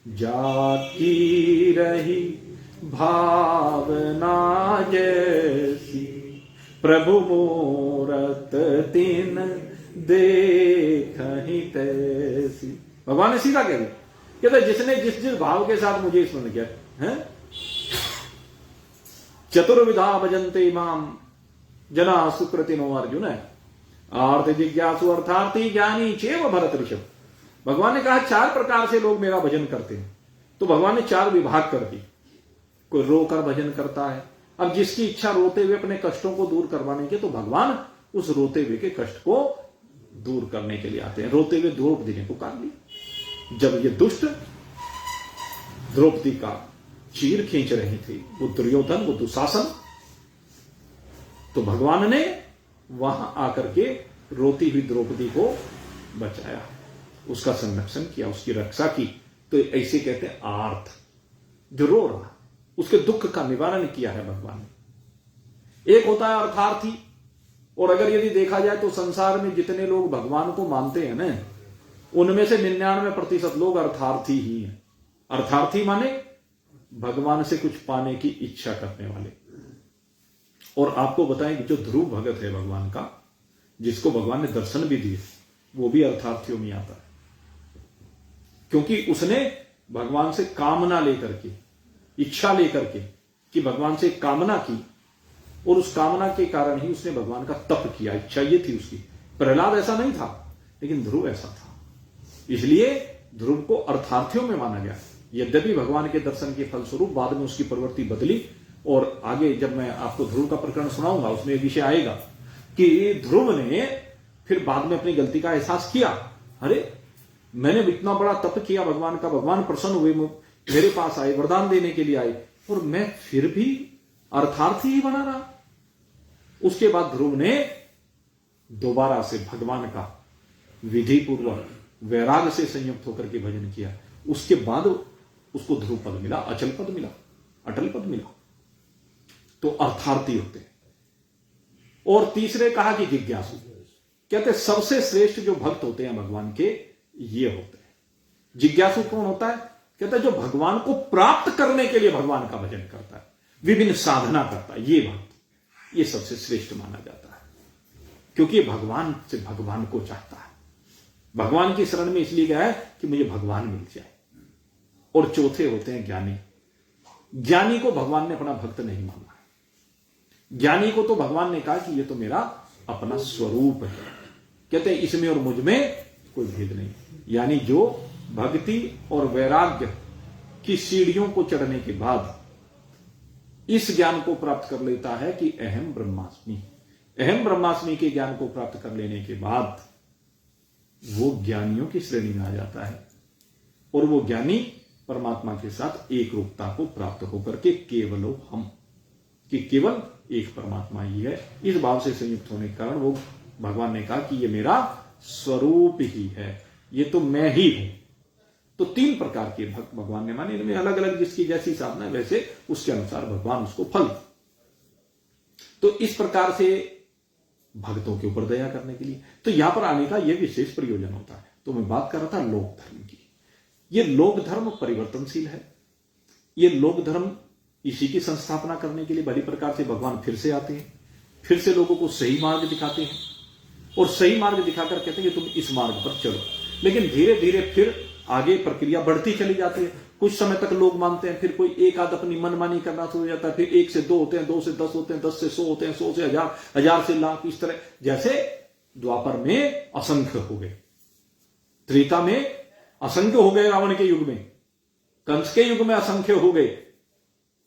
जाकी रही भावना जैसी प्रभु मूरत तीन देखहि तैसी। भगवान ने सीधा कह दिया, कहते जिसने जिस जिस भाव के साथ मुझे स्मरण किया है। चतुर्विधा भजन्ते माम जना सुकृतिनो अर्जुन है आर्थ जिज्ञासु अर्थार्थी ज्ञानी चेव भरत ऋषभ। भगवान ने कहा 4 प्रकार से लोग मेरा भजन करते हैं। तो भगवान ने 4 विभाग कर दी। कोई रोकर भजन करता है। अब जिसकी इच्छा रोते हुए अपने कष्टों को दूर करवाने के, तो भगवान उस रोते हुए के कष्ट को दूर करने के लिए आते हैं। रोते हुए द्रौपदी ने पुकार ली। जब ये दुष्ट द्रौपदी का चीर खींच रही थी, वो दुर्योधन, वो दुशासन, तो भगवान ने वहां आकर के रोती हुई द्रौपदी को बचाया, उसका संरक्षण किया, उसकी रक्षा की। तो ऐसे कहते हैं आर्थ, जो रो रहा, उसके दुख का निवारण किया है भगवान ने। एक होता है अर्थार्थी, और अगर यदि देखा जाए तो संसार में जितने लोग भगवान को मानते हैं ना, उनमें से 99% लोग अर्थार्थी ही हैं। अर्थार्थी माने भगवान से कुछ पाने की इच्छा करने वाले। और आपको बताएं कि जो ध्रुव भगत है भगवान का, जिसको भगवान ने दर्शन भी दिए, वो भी अर्थार्थियों में आता है। क्योंकि उसने भगवान से कामना लेकर के, इच्छा लेकर के, कि भगवान से कामना की, और उस कामना के कारण ही उसने भगवान का तप किया। इच्छा ये थी उसकी। प्रहलाद ऐसा नहीं था, लेकिन ध्रुव ऐसा था। इसलिए ध्रुव को अर्थार्थियों में माना गया। यद्यपि भगवान के दर्शन के फलस्वरूप बाद में उसकी प्रवृत्ति बदली, और आगे जब मैं आपको ध्रुव का प्रकरण सुनाऊंगा उसमें एक विषय आएगा कि ध्रुव ने फिर बाद में अपनी गलती का एहसास किया। अरे मैंने इतना बड़ा तप किया भगवान का, भगवान प्रसन्न हुए, मेरे पास आए, वरदान देने के लिए आए, और मैं फिर भी अर्थार्थी ही बना रहा। उसके बाद ध्रुव ने दोबारा से भगवान का विधि पूर्वक वैराग्य से संयुक्त होकर के भजन किया। उसके बाद उसको ध्रुव पद मिला, अचल पद मिला, अटल पद मिला। तो अर्थार्थी होते हैं। और तीसरे कहा कि जिज्ञासु। कहते सबसे श्रेष्ठ जो भक्त होते हैं भगवान के, ये होते हैं। जिज्ञासु कौन होता है? कहता है जो भगवान को प्राप्त करने के लिए भगवान का भजन करता है, विभिन्न साधना करता है। ये बात, ये सबसे श्रेष्ठ माना जाता है, क्योंकि ये भगवान से भगवान को चाहता है। भगवान की शरण में इसलिए गया है कि मुझे भगवान मिल जाए। और चौथे होते हैं ज्ञानी। ज्ञानी को भगवान ने अपना भक्त नहीं माना। ज्ञानी को तो भगवान ने कहा कि ये तो मेरा अपना स्वरूप है। कहते हैं इसमें और मुझ में कोई भेद नहीं। यानी जो भक्ति और वैराग्य की सीढ़ियों को चढ़ने के बाद इस ज्ञान को प्राप्त कर लेता है कि अहम ब्रह्मास्मि, अहम ब्रह्मास्मि के ज्ञान को प्राप्त कर लेने के बाद वो ज्ञानियों की श्रेणी में आ जाता है। और वो ज्ञानी परमात्मा के साथ एक रूपता को प्राप्त होकर के केवलो हम, कि केवल एक परमात्मा ही है, इस भाव से संयुक्त होने के कारण वो भगवान ने कहा कि ये मेरा स्वरूप ही है, ये तो मैं ही हूं। तो 3 प्रकार के भक्त भगवान ने माने। इनमें अलग अलग जिसकी जैसी साधना है वैसे उसके अनुसार भगवान उसको फल। तो इस प्रकार से भक्तों के ऊपर दया करने के लिए तो यहां पर आने का यह विशेष प्रयोजन होता है। तो मैं बात कर रहा था लोक धर्म की। यह लोक धर्म परिवर्तनशील है। यह लोक धर्म इसी की संस्थापना करने के लिए भली प्रकार से भगवान फिर से आते हैं, फिर से लोगों को सही मार्ग दिखाते हैं, और सही मार्ग दिखाकर कहते हैं कि तुम इस मार्ग पर चलो। लेकिन धीरे धीरे फिर आगे प्रक्रिया बढ़ती चली जाती है। कुछ समय तक लोग मानते हैं, फिर कोई एक आध अपनी मनमानी करना शुरू हो जाता है, फिर 1 से 2 होते हैं, 2 से 10 होते हैं, 10 से 100 होते हैं, 100 से 1000, 1000 से लाख, इस तरह। जैसे द्वापर में असंख्य हो गए, त्रेता में असंख्य हो गए, रावण के युग में, कंस के युग में असंख्य हो गए,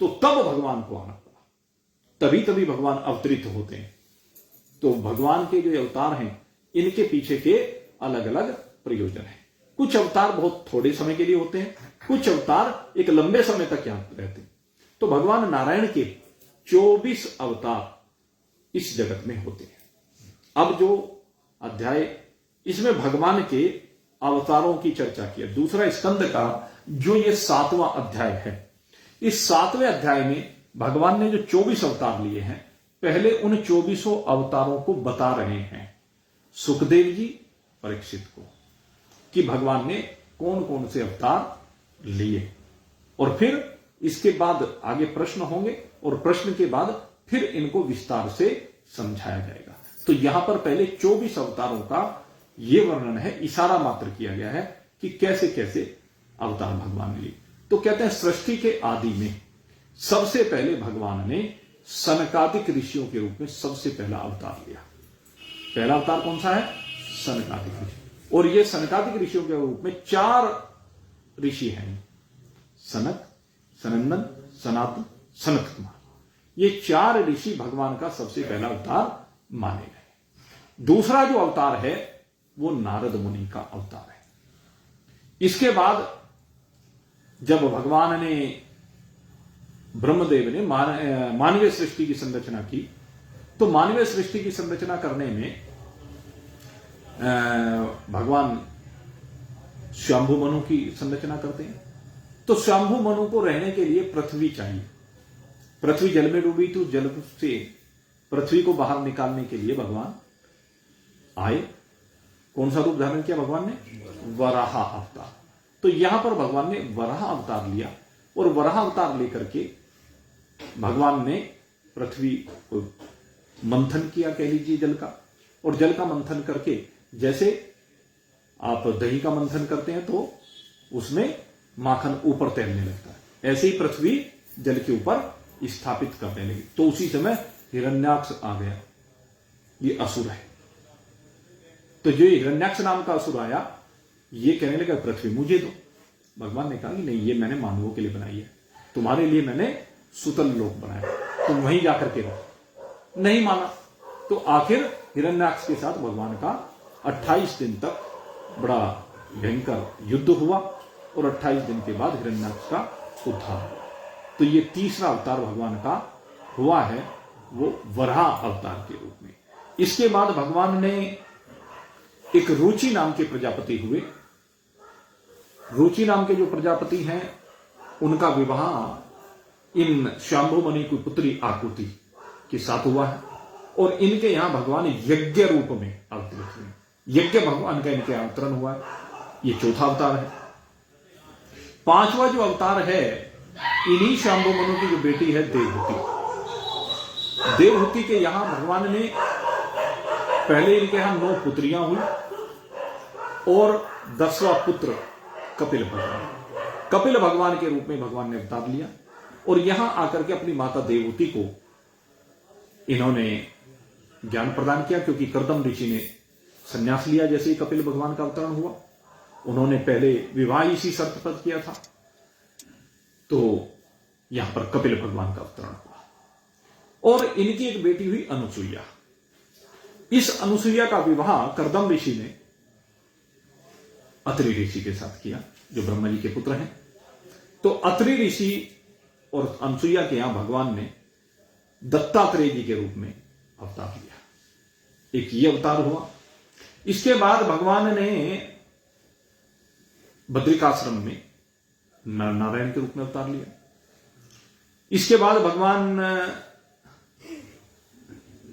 तो तब भगवान को आना पड़ा। तभी तभी भगवान अवतरित होते हैं। तो भगवान के जो अवतार हैं इनके पीछे के अलग अलग प्रयोजन हैं। कुछ अवतार बहुत थोड़े समय के लिए होते हैं, कुछ अवतार एक लंबे समय तक यहां रहते हैं। तो भगवान नारायण के 24 अवतार इस जगत में होते हैं। अब जो अध्याय इसमें भगवान के अवतारों की चर्चा की है, दूसरा स्कंद का जो ये 7वां अध्याय है, इस 7वें अध्याय में भगवान ने जो 24 अवतार लिए हैं, पहले उन 24 अवतारों को बता रहे हैं सुखदेव जी परीक्षित को कि भगवान ने कौन कौन से अवतार लिए। और फिर इसके बाद आगे प्रश्न होंगे और प्रश्न के बाद फिर इनको विस्तार से समझाया जाएगा। तो यहां पर पहले 24 अवतारों का यह वर्णन है, इशारा मात्र किया गया है कि कैसे कैसे अवतार भगवान ने लिए। तो कहते हैं सृष्टि के आदि में सबसे पहले भगवान ने सनकादिक ऋषियों के रूप में सबसे पहला अवतार लिया। पहला अवतार कौन सा है? सनकादिक ऋषि। और ये सनकादिक ऋषियों के रूप में 4 ऋषि हैं, सनक, सनंदन, सनातन, सनत कुमार। ये 4 ऋषि भगवान का सबसे पहला अवतार माने गए। दूसरा जो अवतार है वो नारद मुनि का अवतार है। इसके बाद जब भगवान ने, ब्रह्मदेव ने मानवीय सृष्टि की संरचना की, तो मानवीय सृष्टि की संरचना करने में भगवान स्वयंभू मनु की संरचना करते हैं। तो स्वयंभू मनु को रहने के लिए पृथ्वी चाहिए। पृथ्वी जल में डूबी, तो जल से पृथ्वी को बाहर निकालने के लिए भगवान आए। कौन सा रूप धारण किया भगवान ने? वराह अवतार। तो यहां पर भगवान ने वराह अवतार लिया और वराह अवतार लेकर के भगवान ने पृथ्वी को मंथन किया, कह लीजिए जल का। और जल का मंथन करके, जैसे आप दही का मंथन करते हैं तो उसमें माखन ऊपर तैरने लगता है, ऐसे ही पृथ्वी जल के ऊपर स्थापित करने लगी। तो उसी समय हिरण्याक्ष आ गया, ये असुर है। तो जो हिरण्याक्ष नाम का असुर आया, ये कहने लगा पृथ्वी मुझे दो। भगवान ने कहा कि नहीं, ये मैंने मानवों के लिए बनाई है, तुम्हारे लिए मैंने सुतल लोक बनाया, तुम वहीं जाकर के रहो। नहीं माना। तो आखिर हिरण्याक्ष के साथ भगवान का 28 दिन तक बड़ा भयंकर युद्ध हुआ और 28 दिन के बाद हिरण्याक्ष का उद्धार हुआ। तो ये तीसरा अवतार भगवान का हुआ है, वो वराह अवतार के रूप में। इसके बाद भगवान ने एक रुचि नाम के प्रजापति हुए। रुचि नाम के जो प्रजापति हैं, उनका विवाह इन शांभु मुनि की पुत्री आकुति के साथ हुआ है। और इनके यहां भगवान यज्ञ रूप में अवतरित हुए। यज्ञ भगवान का इनके अवतरण हुआ है। ये चौथा अवतार है। 5वां जो अवतार है, इन्हीं शांभु मुनि की जो बेटी है देवहूति। देवहूति के यहां भगवान ने पहले इनके यहां 9 पुत्रियां हुई और 10वां पुत्र कपिल भगवान। कपिल भगवान के रूप में भगवान ने अवतार लिया और यहां आकर के अपनी माता देवहूति को इन्होंने ज्ञान प्रदान किया, क्योंकि कर्दम ऋषि ने संन्यास लिया जैसे ही कपिल भगवान का अवतरण हुआ। उन्होंने पहले विवाह इसी शर्त पर किया था, तो यहां पर कपिल भगवान का अवतरण हुआ। और इनकी एक बेटी हुई अनुसुईया। इस अनुसुईया का विवाह कर्दम ऋषि ने अत्रि ऋषि के साथ किया, जो ब्रह्मा जी के पुत्र हैं। तो अत्रि ऋषि और अनुसुईया के यहां भगवान ने दत्तात्रेय जी के रूप में अवतार लिया। एक ये अवतार हुआ। इसके बाद भगवान ने बद्रिकाश्रम में नर नारायण के रूप में अवतार लिया। इसके बाद भगवान,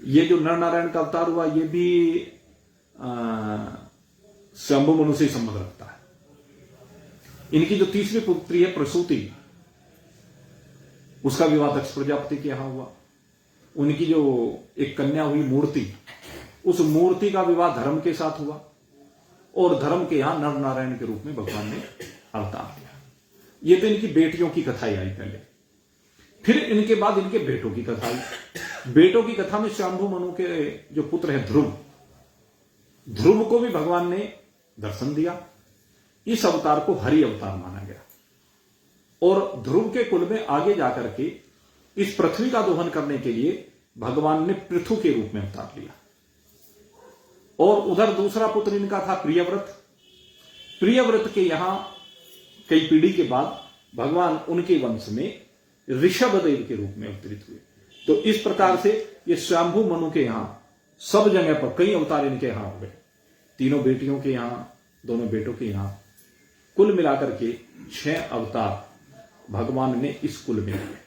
ये जो नर नारायण का अवतार हुआ, ये भी शंभु मनु से संबंध रखता है। इनकी जो तीसरी पुत्री है प्रसूति, उसका विवाह दक्ष प्रजापति के यहां हुआ। उनकी जो एक कन्या हुई मूर्ति, उस मूर्ति का विवाह धर्म के साथ हुआ और धर्म के यहां नर नारायण के रूप में भगवान ने अवतार लिया। ये तो इनकी बेटियों की कथाएं आई पहले। फिर इनके बाद इनके बेटों की कथा आई। बेटों की कथा में शंभु मनु के जो पुत्र है ध्रुव, ध्रुव को भी भगवान ने दर्शन दिया। इस अवतार को हरि अवतार माना गया और ध्रुव के कुल में आगे जाकर के इस पृथ्वी का दोहन करने के लिए भगवान ने पृथु के रूप में अवतार लिया। और उधर दूसरा पुत्र इनका था प्रियव्रत। प्रियव्रत के यहां कई पीढ़ी के बाद भगवान उनके वंश में ऋषभदेव के रूप में अवतरित हुए। तो इस प्रकार से ये स्वयंभू मनु के यहां सब जगह पर कई अवतार इनके यहां हो गए। तीनों बेटियों के यहां, दोनों बेटों के यहां, कुल मिलाकर के 6 अवतार भगवान ने इस कुल में लिए।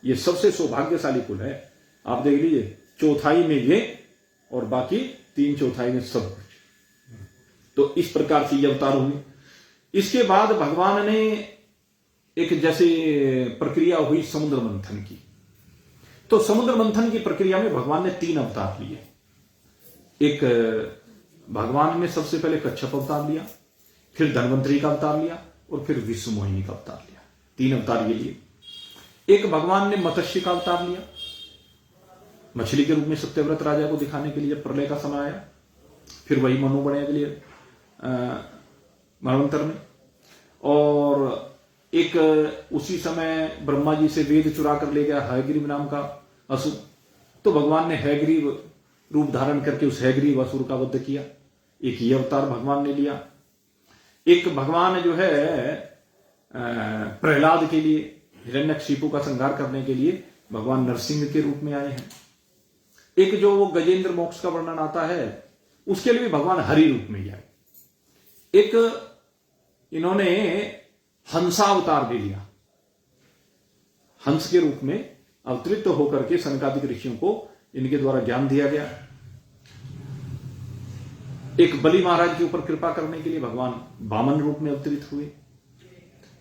ये सबसे सौभाग्यशाली कुल है। आप देख लीजिए, चौथाई में ये और बाकी 3/4 में सब कुछ। तो इस प्रकार से ये अवतार हुए। इसके बाद भगवान ने एक जैसे प्रक्रिया हुई समुद्र मंथन की। तो समुद्र मंथन की प्रक्रिया में भगवान ने 3 अवतार लिए। एक भगवान ने सबसे पहले कच्छप अवतार लिया, फिर धन्वंतरी का अवतार लिया और फिर विश्व मोहिनी का अवतार लिया। 3 अवतार ये लिए। एक भगवान ने मत्स्य का अवतार लिया, मछली के रूप में सत्यव्रत राजा को दिखाने के लिए प्रलय का समय आया। फिर वही मनु बने अगले मरणोत्तर में। और एक उसी समय ब्रह्मा जी से वेद चुरा कर ले गया हयग्रीव नाम का असुर। तो भगवान ने हयग्रीव रूप धारण करके उस हयग्रीव असुर का वध किया। एक ये अवतार भगवान ने लिया। एक भगवान जो है प्रहलाद के लिए, हिरण्यकशिपु का संहार करने के लिए भगवान नरसिंह के रूप में आए हैं। एक जो वो गजेंद्र मोक्ष का वर्णन आता है उसके लिए भी भगवान हरि रूप में ही आए। एक इन्होंने हंसावतार भी लिया, हंस के रूप में अवतरित होकर के सनकादिक ऋषियों को इनके द्वारा ज्ञान दिया गया। एक बलि महाराज के ऊपर कृपा करने के लिए भगवान वामन रूप में अवतरित हुए।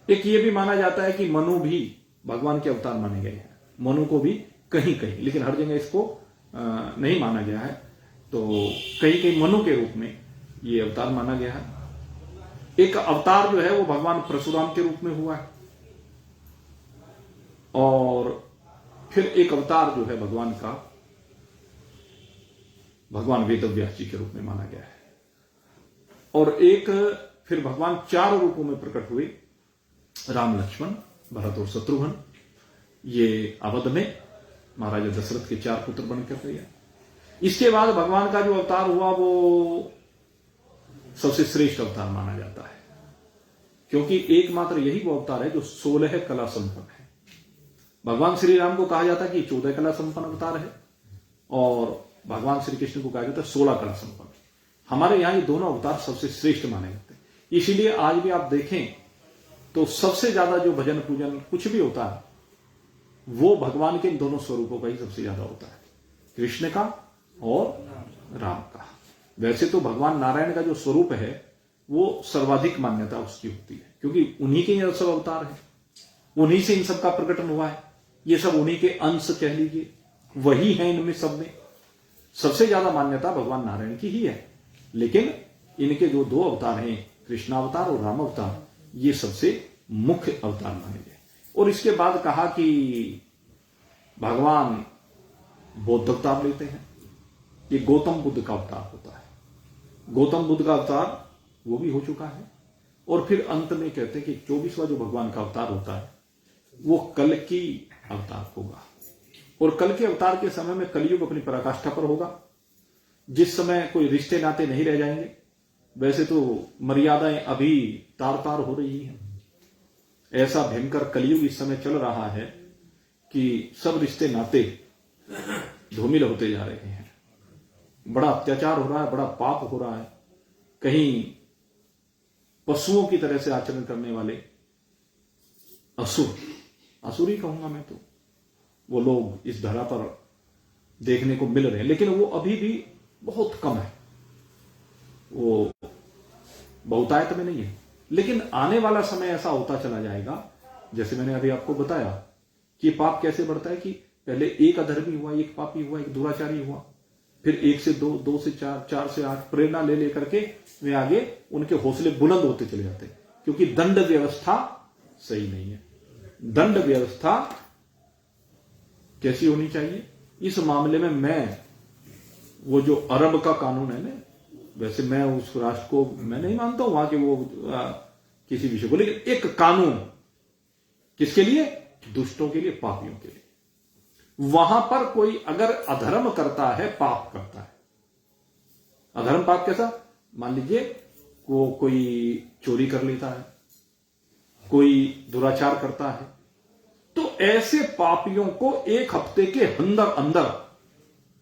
एक ये भी माना जाता है कि मनु भी भगवान के अवतार माने गए हैं। मनु को भी कहीं कहीं, लेकिन हर जगह इसको नहीं माना गया है। तो कहीं कहीं मनु के रूप में ये अवतार माना गया है। एक अवतार जो है वो भगवान परशुराम के रूप में हुआ है। और फिर एक अवतार जो है भगवान का, भगवान वेदव्यास जी के रूप में माना गया है। और एक फिर भगवान 4 रूपों में प्रकट हुए, राम, लक्ष्मण, भरत और शत्रुघ्न। ये अवध में महाराजा दशरथ के 4 पुत्र बनकर गए। इसके बाद भगवान का जो अवतार हुआ वो सबसे श्रेष्ठ अवतार माना जाता है, क्योंकि एकमात्र यही वो अवतार है जो 16 कला संपन्न है। भगवान श्री राम को कहा जाता है कि 14 कला संपन्न अवतार है और भगवान श्री कृष्ण को कहा जाता है 16 कला संपन्न। हमारे यहां ये दोनों अवतार सबसे श्रेष्ठ माने जाते हैं। इसीलिए आज भी आप देखें तो सबसे ज्यादा जो भजन पूजन कुछ भी होता है वो भगवान के इन दोनों स्वरूपों का ही सबसे ज्यादा होता है, कृष्ण का और राम का। वैसे तो भगवान नारायण का जो स्वरूप है वो सर्वाधिक मान्यता उसकी होती है, क्योंकि उन्हीं के ये सब अवतार है, उन्हीं से इन सब का प्रकटन हुआ है। ये सब उन्हीं के अंश कह लीजिए, वही है इनमें सब में। सबसे ज्यादा मान्यता भगवान नारायण की ही है, लेकिन इनके जो 2 अवतार हैं, कृष्णावतार और राम अवतार, ये सबसे मुख्य अवतार माने गए। और इसके बाद कहा कि भगवान बौद्ध अवतार लेते हैं। ये गौतम बुद्ध का अवतार होता है। गौतम बुद्ध का अवतार वो भी हो चुका है। और फिर अंत में कहते हैं कि 24वां जो भगवान का अवतार होता है वो कल की अवतार होगा। और कल के अवतार के समय में कलयुग अपनी पराकाष्ठा पर होगा, जिस समय कोई रिश्ते नाते नहीं रह जाएंगे। वैसे तो मर्यादाएं अभी तार तार हो रही हैं। ऐसा भयंकर कलयुग इस समय चल रहा है कि सब रिश्ते नाते धूमिल होते जा रहे हैं। बड़ा अत्याचार हो रहा है, बड़ा पाप हो रहा है। कहीं पशुओं की तरह से आचरण करने वाले असुर ही कहूंगा मैं तो, वो लोग इस धरा पर देखने को मिल रहे हैं। लेकिन वो अभी भी बहुत कम है, वो बहुतायत में नहीं है। लेकिन आने वाला समय ऐसा होता चला जाएगा, जैसे मैंने अभी आपको बताया कि पाप कैसे बढ़ता है, कि पहले एक अधर्मी हुआ, एक पापी हुआ, एक दुराचारी हुआ, फिर 1 से 2, 2 से 4, 4 से 8 प्रेरणा ले लेकर के वे आगे उनके हौसले बुलंद होते चले जाते हैं, क्योंकि दंड व्यवस्था सही नहीं है। दंड व्यवस्था कैसी होनी चाहिए इस मामले में, मैं वो जो अरब का कानून है ना, वैसे मैं उस राष्ट्र को मैं नहीं मानता हूं वहां के वो किसी विषय को, लेकिन एक कानून किसके लिए? दुष्टों के लिए, पापियों के लिए। वहां पर कोई अगर अधर्म करता है, पाप करता है, अधर्म पाप कैसा, मान लीजिए वो कोई चोरी कर लेता है, कोई दुराचार करता है, तो ऐसे पापियों को 1 हफ्ते के अंदर अंदर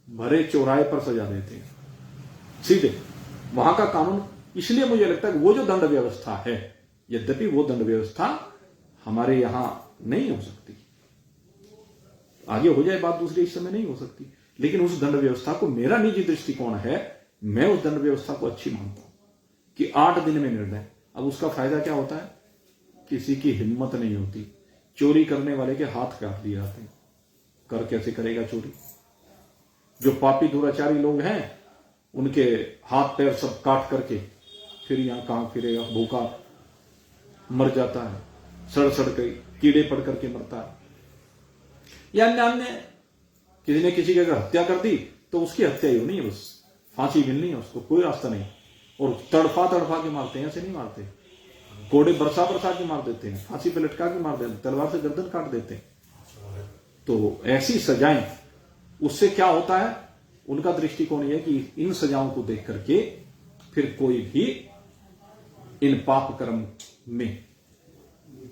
भरे चौराहे पर सजा देते हैं सीधे, वहां का कानून। इसलिए मुझे लगता है कि वो जो दंड व्यवस्था है, यद्यपि वो दंड व्यवस्था हमारे यहां नहीं हो सकती, आगे हो जाए बात दूसरी, इस समय नहीं हो सकती, लेकिन उस दंड व्यवस्था को, मेरा निजी दृष्टिकोण है, मैं उस दंड व्यवस्था को अच्छी मानता हूं कि 8 दिन में निर्णय। अब उसका फायदा क्या होता है, किसी की हिम्मत नहीं होती, चोरी करने वाले के हाथ काट दिए जाते हैं, कर कैसे करेगा चोरी। जो पापी दुराचारी लोग हैं उनके हाथ पैर सब काट करके फिर यहां कहां फिरेगा, भूखा मर जाता है, सड़ सड़ के कीड़े पड़ करके मरता है। या अन्य किसी ने किसी की अगर हत्या कर दी तो उसकी हत्या ही होनी है, बस फांसी मिलनी है उसको, कोई रास्ता नहीं। और तड़फा तड़फा के मारते हैं, ऐसे नहीं मारते, कोड़े बरसा बरसा के मार देते हैं, फांसी पे लटका के मार देते हैं, तलवार से गर्दन काट देते हैं। तो ऐसी सजाएं, उससे क्या होता है, उनका दृष्टिकोण यह है कि इन सजाओं को देख करके फिर कोई भी इन पाप कर्म में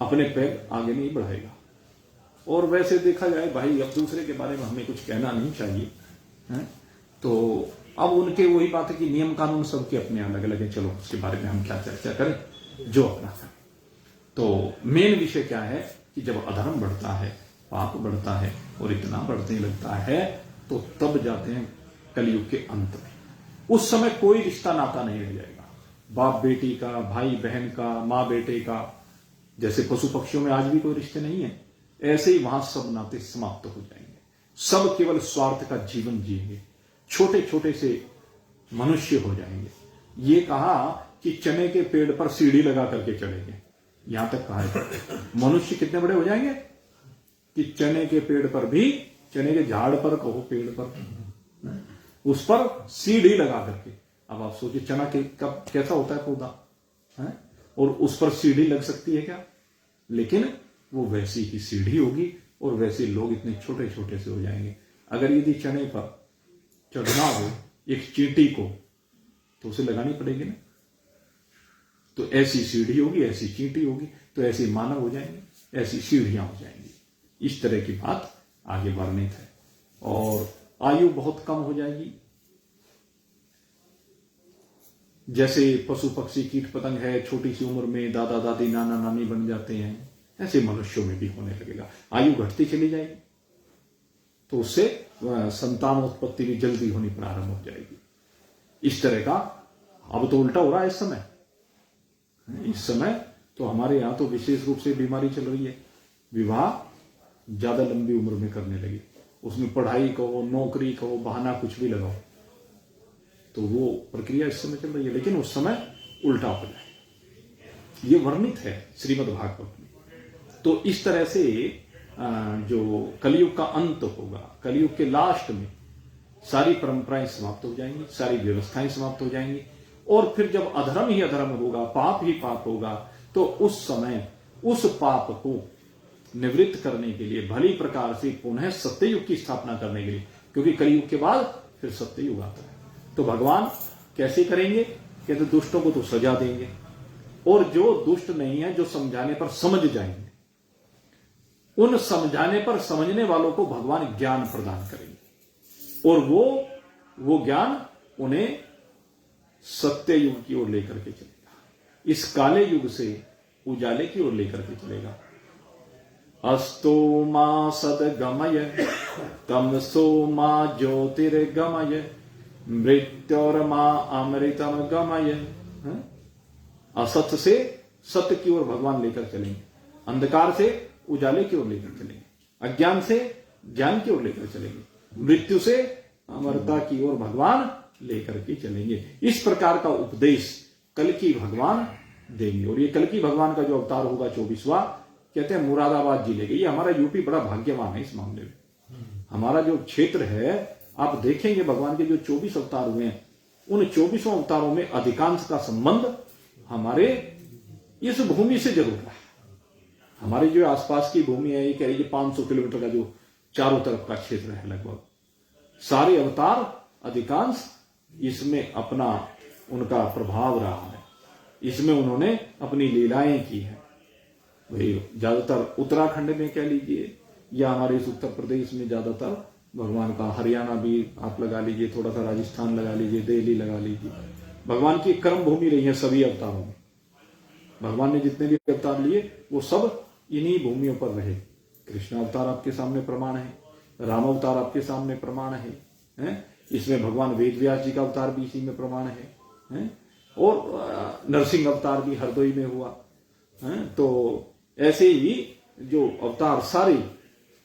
अपने पैर आगे नहीं बढ़ाएगा। और वैसे देखा जाए भाई, अब दूसरे के बारे में हमें कुछ कहना नहीं चाहिए है? तो अब उनके वही बात है कि नियम कानून सबके अपने अलग अलग है, चलो उसके बारे में हम क्या चर्चा करें, जो अपना करें। तो मेन विषय क्या है कि जब अधर्म बढ़ता है, पाप बढ़ता है और इतना बढ़ने लगता है, तो तब जाते हैं कलयुग के अंत में। उस समय कोई रिश्ता नाता नहीं रह जाएगा, बाप बेटी का, भाई बहन का, मां बेटे का, जैसे पशु पक्षियों में आज भी कोई रिश्ते नहीं है, ऐसे ही वहां सब नाते समाप्त हो जाएंगे। सब केवल स्वार्थ का जीवन जिएंगे, छोटे छोटे से मनुष्य हो जाएंगे। ये कहा कि चने के पेड़ पर सीढ़ी लगा करके चढ़ेंगे, यहां तक कहा है। मनुष्य कितने बड़े हो जाएंगे कि चने के पेड़ पर भी, चने के झाड़ पर कहो, पेड़ पर, उस पर सीढ़ी लगा करके। अब आप सोचिए चना के कब कैसा होता है पौधा है, और उस पर सीढ़ी लग सकती है क्या? लेकिन वो वैसी ही सीढ़ी होगी और वैसे लोग इतने छोटे छोटे से हो जाएंगे। अगर यदि चने पर चढ़ना हो एक चींटी को, तो उसे लगानी पड़ेगी ना, तो ऐसी सीढ़ी होगी, ऐसी चींटी होगी, तो ऐसे मानव हो जाएंगे, ऐसी सीढ़ियां हो जाएंगी। इस तरह की बात आगे वर्णित है। और आयु बहुत कम हो जाएगी, जैसे पशु पक्षी कीट पतंग है, छोटी सी उम्र में दादा दादी नाना नानी बन जाते हैं, ऐसे मनुष्यों में भी होने लगेगा। आयु घटती चली जाएगी, तो उससे संतानोत्पत्ति भी जल्दी होनी प्रारंभ हो जाएगी। इस तरह का अब तो उल्टा हो रहा है इस समय। इस समय तो हमारे यहां तो विशेष रूप से बीमारी चल रही है, विवाह ज्यादा लंबी उम्र में करने लगे, उसमें पढ़ाई कहो, नौकरी कहो, बहाना कुछ भी लगाओ, तो वो प्रक्रिया इस समय चल रही है। लेकिन उस समय उल्टा हो जाए, ये वर्णित है श्रीमद् भागवत में। तो इस तरह से जो कलयुग का अंत होगा, कलयुग के लास्ट में सारी परंपराएं समाप्त हो जाएंगी, सारी व्यवस्थाएं समाप्त हो जाएंगी, और फिर जब अधर्म ही अधर्म होगा, पाप ही पाप होगा, तो उस समय उस पाप को निवृत्त करने के लिए, भली प्रकार से पुनः सत्ययुग की स्थापना करने के लिए, क्योंकि कलयुग के बाद फिर सत्ययुग आता है, तो भगवान कैसे करेंगे? कहते दुष्टों को तो सजा देंगे, और जो दुष्ट नहीं है, जो समझाने पर समझ जाएंगे, उन समझाने पर समझने वालों को भगवान ज्ञान प्रदान करेंगे, और वो ज्ञान उन्हें सत्य युग की ओर लेकर के चलेगा, इस काले युग से उजाले की ओर लेकर के चलेगा। अस्तो मा सदगमय तमसो मा ज्योतिर्गमय मृत्योर्मा अमृतम गमय। असत्य से सत्य की ओर भगवान लेकर चलेंगे, अंधकार से उजाले की ओर लेकर चलेंगे, अज्ञान से ज्ञान की ओर लेकर चलेंगे, मृत्यु से अमरता की ओर भगवान लेकर के चलेंगे। इस प्रकार का उपदेश कल्कि भगवान देंगे। और ये कल्कि भगवान का जो अवतार होगा 24वां, कहते हैं मुरादाबाद जिले के। ये हमारा यूपी बड़ा भाग्यवान है इस मामले में। हमारा जो क्षेत्र है, आप देखेंगे भगवान के जो 24 अवतार हुए हैं, उन 24 अवतारों में अधिकांश का संबंध हमारे इस भूमि से जरूर रहा है। हमारी जो आसपास की भूमि है, ये कह लीजिए 500 किलोमीटर का जो चारों तरफ का क्षेत्र है लगभग। सारे अवतार अधिकांश इसमें अपना उनका प्रभाव रहा है, इसमें उन्होंने अपनी लीलाएं की है। भाई ज्यादातर उत्तराखंड में कह लीजिए या हमारे इस उत्तर प्रदेश में ज्यादातर भगवान का, हरियाणा भी आप लगा लीजिए, थोड़ा सा राजस्थान लगा लीजिए, दिल्ली लगा लीजिए, भगवान की कर्म भूमि रही है सभी अवतारों में। भगवान ने जितने भी अवतार लिए वो सब इन्हीं भूमियों पर रहे। कृष्ण अवतार आपके सामने प्रमाण है, राम अवतार आपके सामने प्रमाण है? इसमें भगवान वेद व्यास जी का अवतार भी इसी में प्रमाण है? और नरसिंह अवतार भी हरदोई में हुआ है? तो ऐसे ही जो अवतार सारे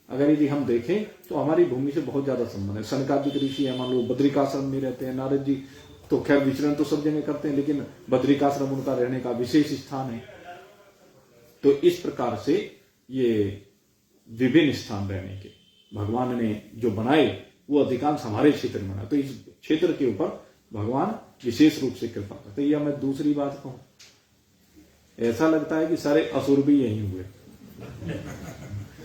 अगर यदि हम देखें तो हमारी भूमि से बहुत ज्यादा संबंध है। सनकादिक ऋषि है, मान लो बद्रिकाश्रम में रहते हैं, नारद जी तो खैर विचरण तो सब जगह करते हैं, लेकिन बद्रिकाश्रम उनका रहने का विशेष स्थान है। तो इस प्रकार से ये विभिन्न स्थान रहने के भगवान ने जो बनाए वो अधिकांश हमारे क्षेत्र में बना, तो इस क्षेत्र के ऊपर भगवान विशेष रूप से कृपा करते। या मैं दूसरी बात कहूं, ऐसा लगता है कि सारे असुर भी यहीं हुए,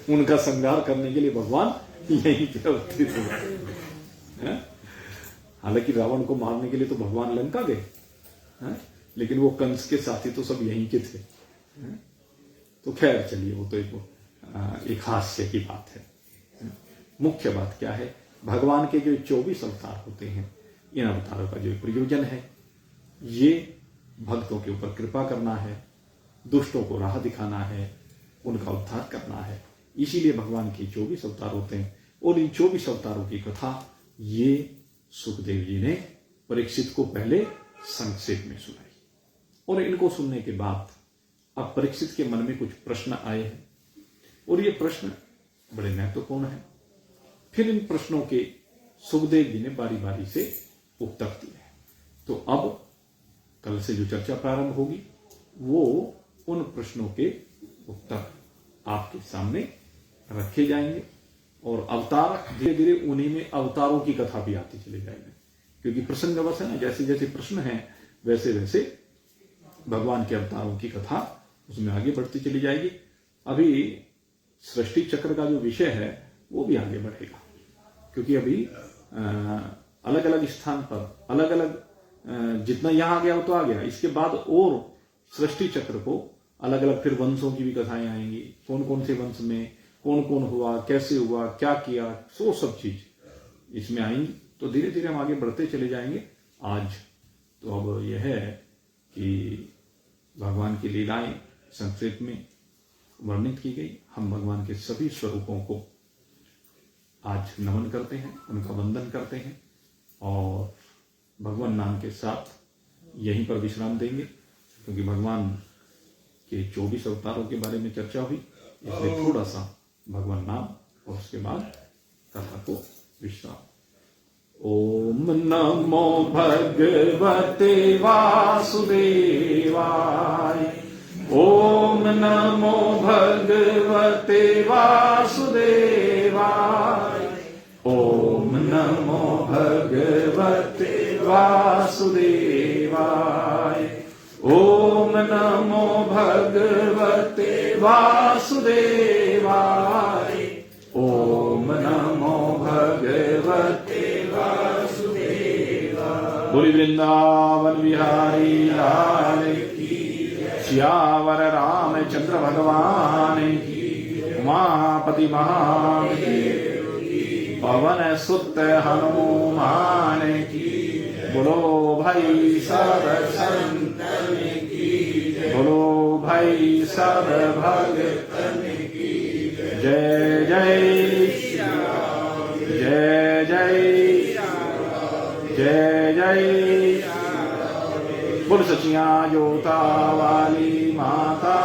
उनका संहार करने के लिए भगवान यहीं पे अवतरित हुए। हालांकि रावण को मारने के लिए तो भगवान लंका गए, लेकिन वो कंस के साथी तो सब यहीं के थे। तो खैर चलिए, वो तो एक हास्य की बात है। मुख्य बात क्या है, भगवान के जो 24 अवतार होते हैं, इन अवतारों का जो प्रयोजन है ये भक्तों के ऊपर कृपा करना है, दुष्टों को राह दिखाना है, उनका उद्धार करना है। इसीलिए भगवान के 24 अवतार होते हैं। और इन 24 अवतारों की कथा ये सुखदेव जी ने परीक्षित को पहले संक्षेप में सुनाई। और इनको सुनने के बाद अब परीक्षित के मन में कुछ प्रश्न आए हैं, और ये प्रश्न बड़े महत्वपूर्ण हैं। फिर इन प्रश्नों के सुखदेव जी ने बारी बारी से उत्तर दिए हैं। तो अब कल से जो चर्चा प्रारंभ होगी वो उन प्रश्नों के उत्तर आपके सामने रखे जाएंगे, और अवतार धीरे धीरे उन्हीं में अवतारों की कथा भी आती चली जाएगी, क्योंकि प्रसंगवश है ना, जैसे जैसे प्रश्न है वैसे वैसे भगवान के अवतारों की कथा उसमें आगे बढ़ती चली जाएगी। अभी सृष्टि चक्र का जो विषय है वो भी आगे बढ़ेगा, क्योंकि अभी अलग अलग स्थान पर अलग अलग जितना यहां आ गया वो तो आ गया, इसके बाद और सृष्टि चक्र को अलग अलग फिर वंशों की भी कथाएं आएंगी, कौन कौन से वंश में कौन कौन हुआ, कैसे हुआ, क्या किया, सो सब चीज इसमें आएंगी। तो धीरे धीरे हम आगे बढ़ते चले जाएंगे। आज तो अब यह है कि भगवान की लीलाएं संक्षेप में वर्णित की गई। हम भगवान के सभी स्वरूपों को आज नमन करते हैं, उनका वंदन करते हैं, और भगवान नाम के साथ यहीं पर विश्राम देंगे, क्योंकि भगवान के 24 अवतारों के बारे में चर्चा हुई, इसलिए थोड़ा सा भगवान नाम और उसके बाद कथा को विश्राम। ओम नमो भगवते वासुदेवाय, ओम नमो भगवते वासुदेवाय, ओम नमो भगवते वासुदेवाय, ओम नमो भगवते वासुदेवाय, ओम नमो भगवते वासुदेवाय। बोली वृंदावन बिहारी लाल की, श्यावर रामचंद्र भगवान की, उमापति महादेव की, पवन सुत हनुमान की। बोलो भाई सब संतन की, बोलो भाई सब भगतन की। जय जय जय जय जय जय। बोल सचिया जोता वाली माता